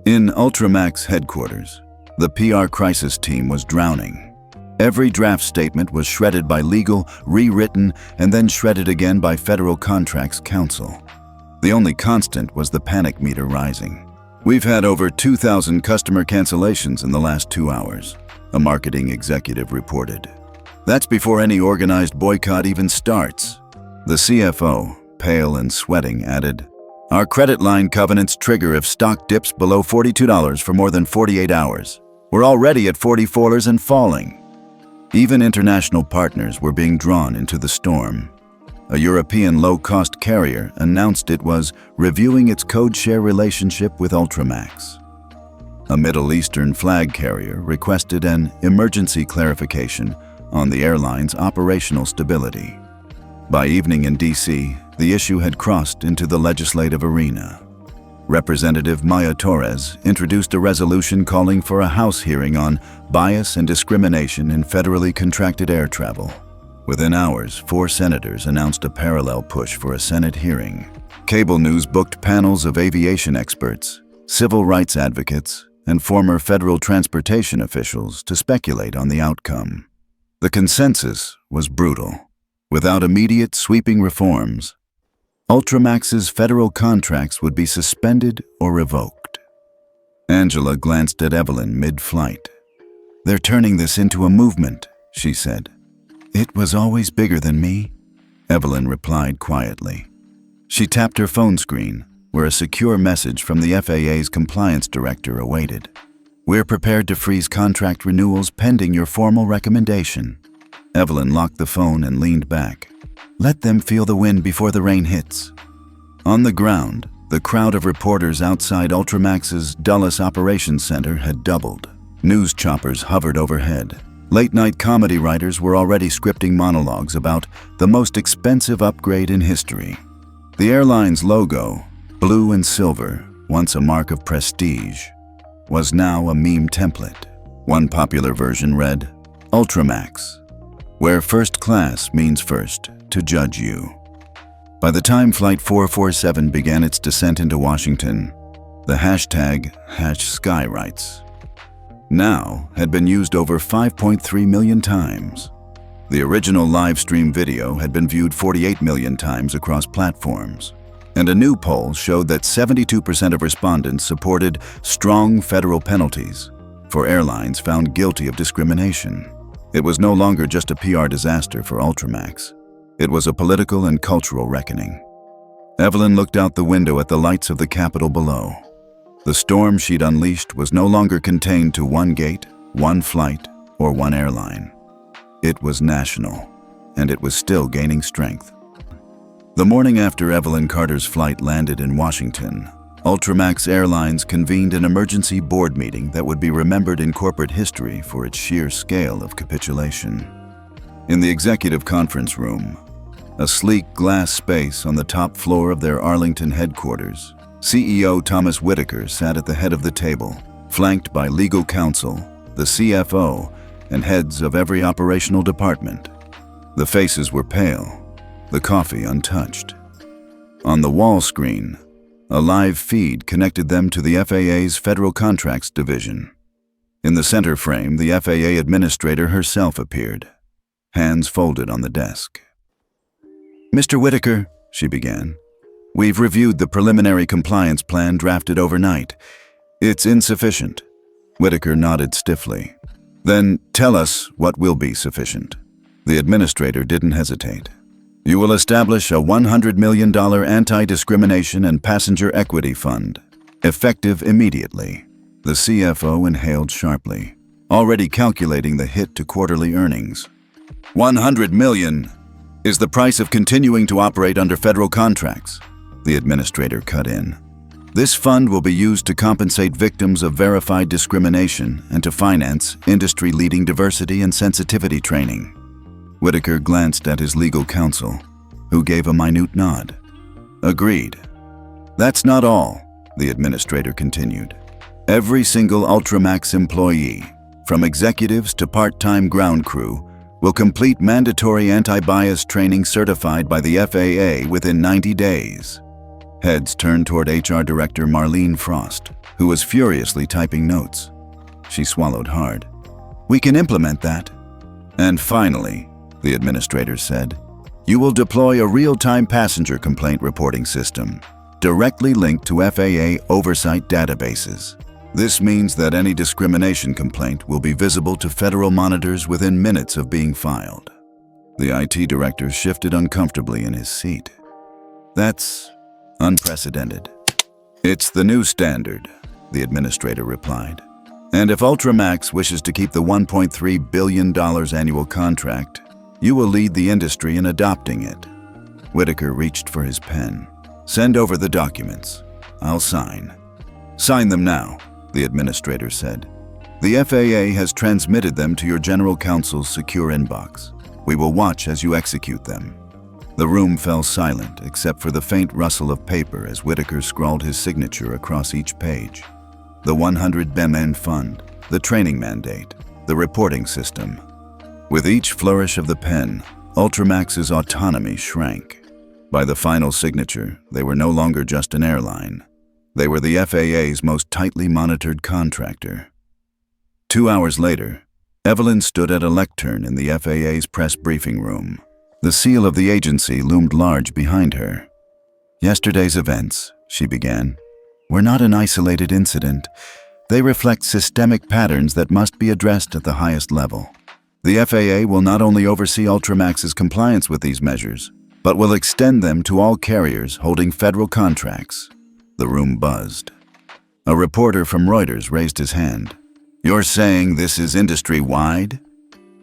In Ultramax headquarters, the PR crisis team was drowning. Every draft statement was shredded by legal, rewritten, and then shredded again by Federal Contracts Counsel. The only constant was the panic meter rising. "We've had over 2,000 customer cancellations in the last 2 hours, a marketing executive reported. "That's before any organized boycott even starts." The CFO, pale and sweating, added, "Our credit line covenants trigger if stock dips below $42 for more than 48 hours. We're already at $44 and falling." Even international partners were being drawn into the storm. A European low-cost carrier announced it was reviewing its code-share relationship with Ultramax. A Middle Eastern flag carrier requested an emergency clarification on the airline's operational stability. By evening in D.C., the issue had crossed into the legislative arena. Representative Maya Torres introduced a resolution calling for a House hearing on bias and discrimination in federally contracted air travel. Within hours, 4 senators announced a parallel push for a Senate hearing. Cable news booked panels of aviation experts, civil rights advocates, and former federal transportation officials to speculate on the outcome. The consensus was brutal. Without immediate sweeping reforms, Ultramax's federal contracts would be suspended or revoked. Angela glanced at Evelyn mid-flight. "They're turning this into a movement," she said. "It was always bigger than me," Evelyn replied quietly. She tapped her phone screen, where a secure message from the FAA's compliance director awaited. "We're prepared to freeze contract renewals pending your formal recommendation." Evelyn locked the phone and leaned back. "Let them feel the wind before the rain hits." On the ground, the crowd of reporters outside Ultramax's Dulles Operations Center had doubled. News choppers hovered overhead. Late-night comedy writers were already scripting monologues about the most expensive upgrade in history. The airline's logo, blue and silver, once a mark of prestige, was now a meme template. One popular version read, "Ultramax, where first class means first to judge you." By the time Flight 447 began its descent into Washington, the hashtag #Skyrights now had been used over 5.3 million times. The original live stream video had been viewed 48 million times across platforms, and a new poll showed that 72% of respondents supported strong federal penalties for airlines found guilty of discrimination. It was no longer just a PR disaster for Ultramax. It was a political and cultural reckoning. Evelyn looked out the window at the lights of the Capitol below. The storm she'd unleashed was no longer contained to one gate, one flight, or one airline. It was national, and it was still gaining strength. The morning after Evelyn Carter's flight landed in Washington, Ultramax Airlines convened an emergency board meeting that would be remembered in corporate history for its sheer scale of capitulation. In the executive conference room, a sleek glass space on the top floor of their Arlington headquarters, CEO Thomas Whitaker sat at the head of the table, flanked by legal counsel, the CFO, and heads of every operational department. The faces were pale, the coffee untouched. On the wall screen, a live feed connected them to the FAA's Federal Contracts Division. In the center frame, the FAA administrator herself appeared, hands folded on the desk. "Mr. Whitaker," she began, "we've reviewed the preliminary compliance plan drafted overnight. It's insufficient." Whitaker nodded stiffly. "Then tell us what will be sufficient." The administrator didn't hesitate. "You will establish a $100 million anti-discrimination and passenger equity fund, effective immediately." The CFO inhaled sharply, already calculating the hit to quarterly earnings. $100 million is the price of continuing to operate under federal contracts, the administrator cut in. "This fund will be used to compensate victims of verified discrimination and to finance industry-leading diversity and sensitivity training." Whitaker glanced at his legal counsel, who gave a minute nod. "Agreed." "That's not all," the administrator continued. "Every single Ultramax employee, from executives to part-time ground crew, will complete mandatory anti-bias training certified by the FAA within 90 days. Heads turned toward HR Director Marlene Frost, who was furiously typing notes. She swallowed hard. "We can implement that." "And finally," the administrator said, "you will deploy a real-time passenger complaint reporting system, directly linked to FAA Oversight databases. This means that any discrimination complaint will be visible to federal monitors within minutes of being filed." The IT director shifted uncomfortably in his seat. "That's unprecedented." "It's the new standard," the administrator replied. "And if Ultramax wishes to keep the $1.3 billion annual contract, you will lead the industry in adopting it." Whitaker reached for his pen. "Send over the documents. I'll sign." "Sign them now," the administrator said. "The FAA has transmitted them to your general counsel's secure inbox. We will watch as you execute them." The room fell silent except for the faint rustle of paper as Whitaker scrawled his signature across each page. The 100 BMN fund, the training mandate, the reporting system. With each flourish of the pen, Ultramax's autonomy shrank. By the final signature, they were no longer just an airline. They were the FAA's most tightly monitored contractor. 2 hours later, Evelyn stood at a lectern in the FAA's press briefing room. The seal of the agency loomed large behind her. "Yesterday's events," she began, "were not an isolated incident. They reflect systemic patterns that must be addressed at the highest level. The FAA will not only oversee Ultramax's compliance with these measures, but will extend them to all carriers holding federal contracts." The room buzzed. A reporter from Reuters raised his hand. "You're saying this is industry-wide?"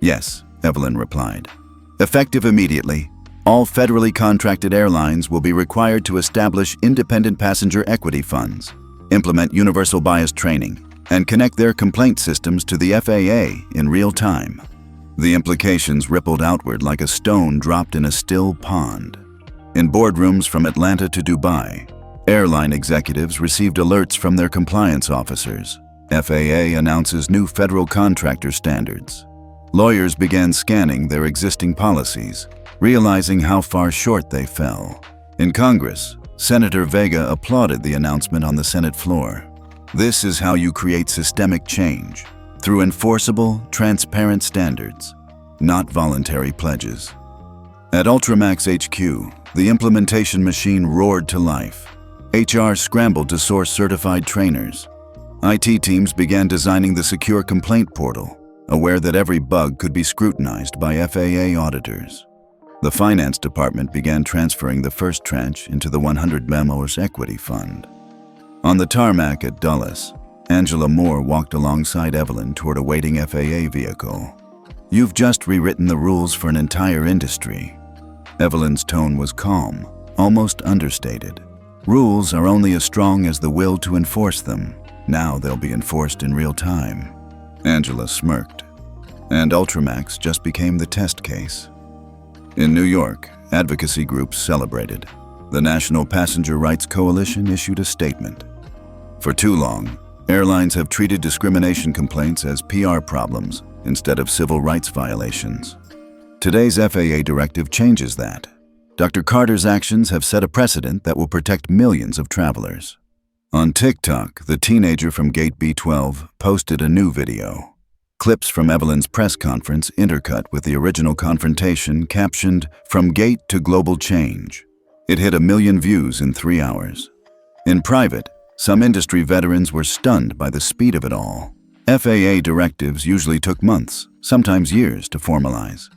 "Yes," Evelyn replied. "Effective immediately, all federally contracted airlines will be required to establish independent passenger equity funds, implement universal bias training, and connect their complaint systems to the FAA in real time." The implications rippled outward like a stone dropped in a still pond. In boardrooms from Atlanta to Dubai, airline executives received alerts from their compliance officers. FAA announces new federal contractor standards. Lawyers began scanning their existing policies, realizing how far short they fell. In Congress, Senator Vega applauded the announcement on the Senate floor. "This is how you create systemic change, through enforceable, transparent standards, not voluntary pledges." At Ultramax HQ, the implementation machine roared to life. HR scrambled to source certified trainers. IT teams began designing the secure complaint portal, aware that every bug could be scrutinized by FAA auditors. The finance department began transferring the first tranche into the 100 Memos Equity Fund. On the tarmac at Dulles, Angela Moore walked alongside Evelyn toward a waiting FAA vehicle. "You've just rewritten the rules for an entire industry." Evelyn's tone was calm, almost understated. "Rules are only as strong as the will to enforce them. Now they'll be enforced in real time." Angela smirked. And Ultramax just became the test case. In New York, advocacy groups celebrated. The National Passenger Rights Coalition issued a statement. For too long, airlines have treated discrimination complaints as PR problems instead of civil rights violations. Today's FAA directive changes that. Dr. Carter's actions have set a precedent that will protect millions of travelers. On TikTok, the teenager from Gate B12 posted a new video. Clips from Evelyn's press conference intercut with the original Confrontation captioned, "From Gate to Global Change." It hit 1 million views in 3 hours. In private, some industry veterans were stunned by the speed of it all. FAA directives usually took months, sometimes years, to formalize.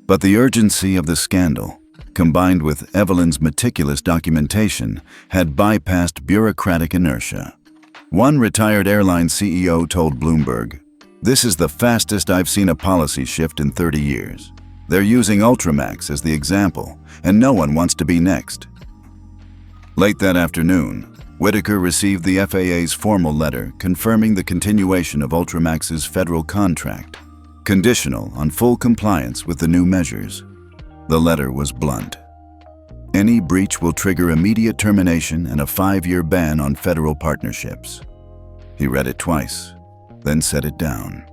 But the urgency of the scandal, combined with Evelyn's meticulous documentation, had bypassed bureaucratic inertia. One retired airline CEO told Bloomberg, "This is the fastest I've seen a policy shift in 30 years. They're using Ultramax as the example, and no one wants to be next." Late that afternoon, Whitaker received the FAA's formal letter confirming the continuation of Ultramax's federal contract, conditional on full compliance with the new measures. The letter was blunt. "Any breach will trigger immediate termination and a 5-year ban on federal partnerships." He read it twice, then set it down.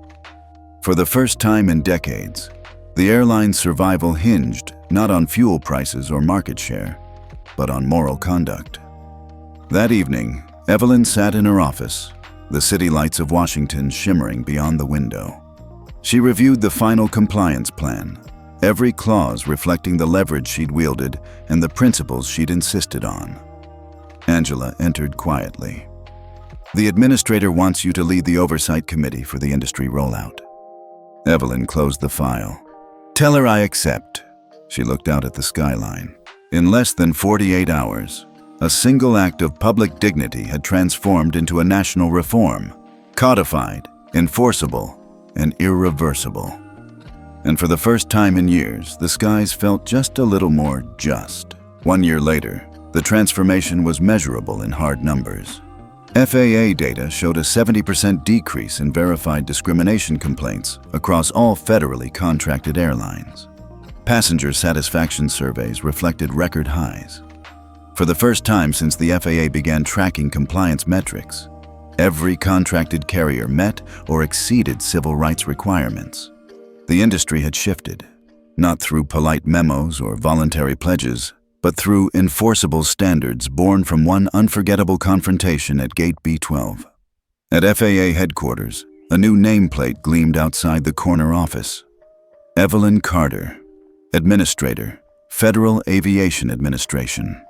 For the first time in decades, the airline's survival hinged not on fuel prices or market share, but on moral conduct. That evening, Evelyn sat in her office, the city lights of Washington shimmering beyond the window. She reviewed the final compliance plan, every clause reflecting the leverage she'd wielded and the principles she'd insisted on. Angela entered quietly. "The administrator wants you to lead the Oversight Committee for the industry rollout." Evelyn closed the file. "Tell her I accept." She looked out at the skyline. In less than 48 hours, a single act of public dignity had transformed into a national reform, codified, enforceable, and irreversible. And for the first time in years, the skies felt just a little more just. 1 year later, the transformation was measurable in hard numbers. FAA data showed a 70% decrease in verified discrimination complaints across all federally contracted airlines. Passenger satisfaction surveys reflected record highs. For the first time since the FAA began tracking compliance metrics, every contracted carrier met or exceeded civil rights requirements. The industry had shifted, not through polite memos or voluntary pledges, but through enforceable standards born from one unforgettable confrontation at Gate B12. At FAA headquarters, a new nameplate gleamed outside the corner office. Evelyn Carter, Administrator, Federal Aviation Administration.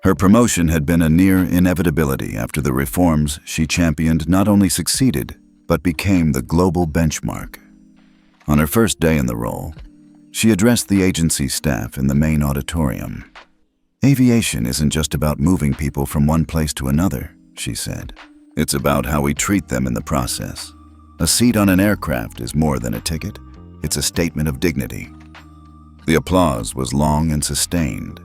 Her promotion had been a near inevitability after the reforms she championed not only succeeded, but became the global benchmark. On her first day in the role, she addressed the agency staff in the main auditorium. "Aviation isn't just about moving people from one place to another," she said. "It's about how we treat them in the process. A seat on an aircraft is more than a ticket. It's a statement of dignity." The applause was long and sustained.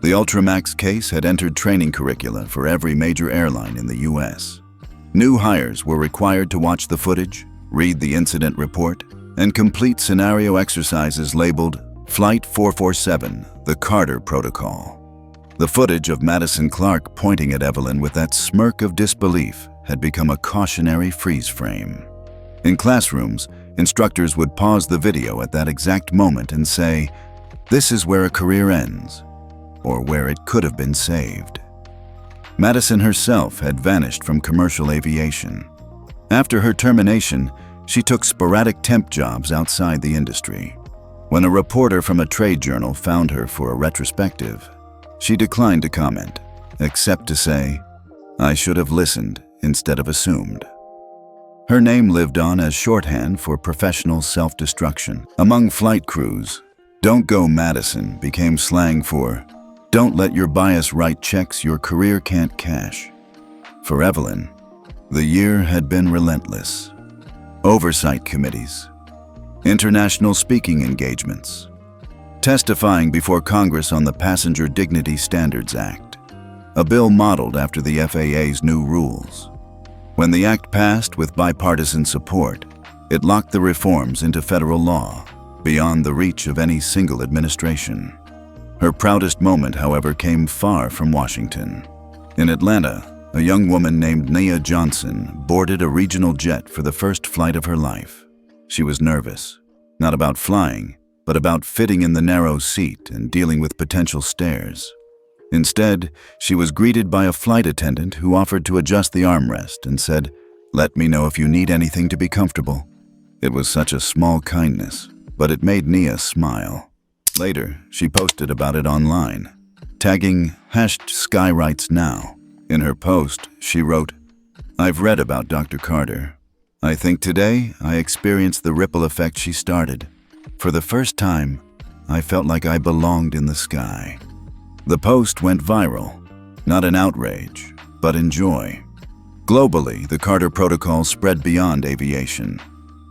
The Ultramax case had entered training curricula for every major airline in the U.S. New hires were required to watch the footage, read the incident report, and complete scenario exercises labeled Flight 447, the Carter Protocol. The footage of Madison Clark pointing at Evelyn with that smirk of disbelief had become a cautionary freeze frame. In classrooms, instructors would pause the video at that exact moment and say, "This is where a career ends," or where it could have been saved. Madison herself had vanished from commercial aviation. After her termination, she took sporadic temp jobs outside the industry. When a reporter from a trade journal found her for a retrospective, she declined to comment, except to say, "I should have listened instead of assumed." Her name lived on as shorthand for professional self-destruction. Among flight crews, "Don't go Madison" became slang for "Don't let your bias write checks your career can't cash." For Evelyn, the year had been relentless. Oversight committees, international speaking engagements, testifying before Congress on the Passenger Dignity Standards Act, a bill modeled after the FAA's new rules. When the act passed with bipartisan support, it locked the reforms into federal law, beyond the reach of any single administration. Her proudest moment, however, came far from Washington. In Atlanta, a young woman named Nia Johnson boarded a regional jet for the first flight of her life. She was nervous, not about flying, but about fitting in the narrow seat and dealing with potential stares. Instead, she was greeted by a flight attendant who offered to adjust the armrest and said, "Let me know if you need anything to be comfortable." It was such a small kindness, but it made Nia smile. Later, she posted about it online, tagging #SkyRightsNow. In her post, she wrote, "I've read about Dr. Carter. I think today I experienced the ripple effect she started. For the first time, I felt like I belonged in the sky." The post went viral, not in outrage, but in joy. Globally, the Carter Protocol spread beyond aviation.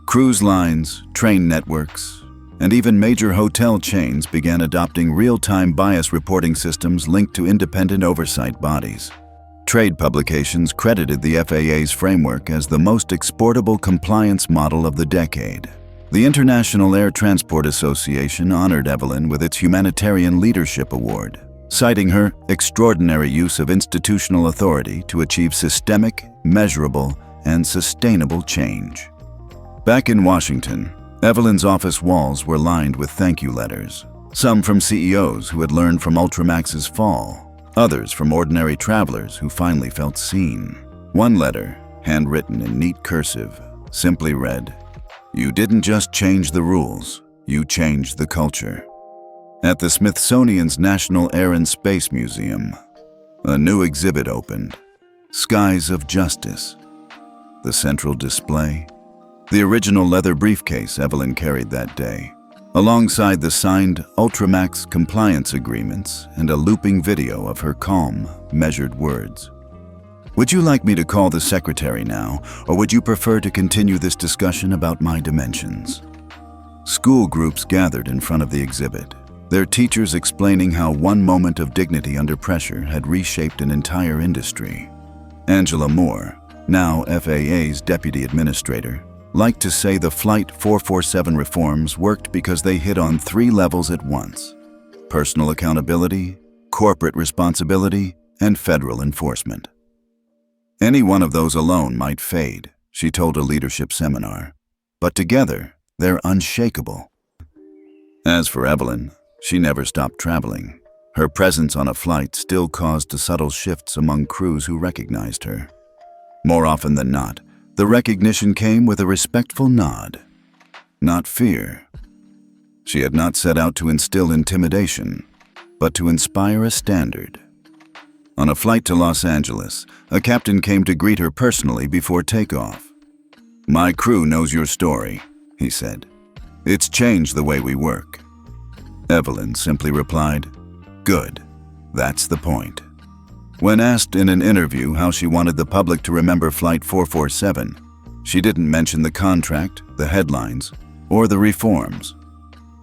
Cruise lines, train networks, and even major hotel chains began adopting real-time bias reporting systems linked to independent oversight bodies. Trade publications credited the FAA's framework as the most exportable compliance model of the decade. The International Air Transport Association honored Evelyn with its Humanitarian Leadership Award, citing her extraordinary use of institutional authority to achieve systemic, measurable, and sustainable change. Back in Washington, Evelyn's office walls were lined with thank you letters, some from CEOs who had learned from Ultramax's fall, others from ordinary travelers who finally felt seen. One letter, handwritten in neat cursive, simply read, "You didn't just change the rules, you changed the culture." At the Smithsonian's National Air and Space Museum, a new exhibit opened, Skies of Justice. The central display, the original leather briefcase Evelyn carried that day, alongside the signed Ultramax compliance agreements and a looping video of her calm, measured words. "Would you like me to call the secretary now, or would you prefer to continue this discussion about my dimensions?" School groups gathered in front of the exhibit, their teachers explaining how one moment of dignity under pressure had reshaped an entire industry. Angela Moore, now FAA's deputy administrator, liked to say the Flight 447 reforms worked because they hit on 3 levels at once: personal accountability, corporate responsibility, and federal enforcement. Any one of those alone might fade, she told a leadership seminar, but together, they're unshakable. As for Evelyn, she never stopped traveling. Her presence on a flight still caused subtle shifts among crews who recognized her. More often than not, the recognition came with a respectful nod, not fear. She had not set out to instill intimidation, but to inspire a standard. On a flight to Los Angeles, a captain came to greet her personally before takeoff. "My crew knows your story," he said. "It's changed the way we work." Evelyn simply replied, "Good, that's the point." When asked in an interview how she wanted the public to remember Flight 447, she didn't mention the contract, the headlines, or the reforms.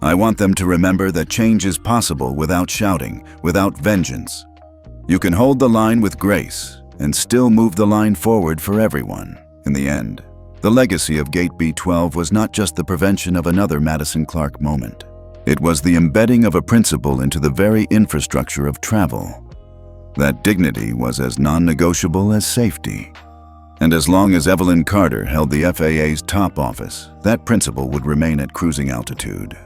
"I want them to remember that change is possible without shouting, without vengeance. You can hold the line with grace and still move the line forward for everyone." In the end, the legacy of Gate B12 was not just the prevention of another Madison Clark moment. It was the embedding of a principle into the very infrastructure of travel. That dignity was as non-negotiable as safety. And as long as Evelyn Carter held the FAA's top office, that principle would remain at cruising altitude.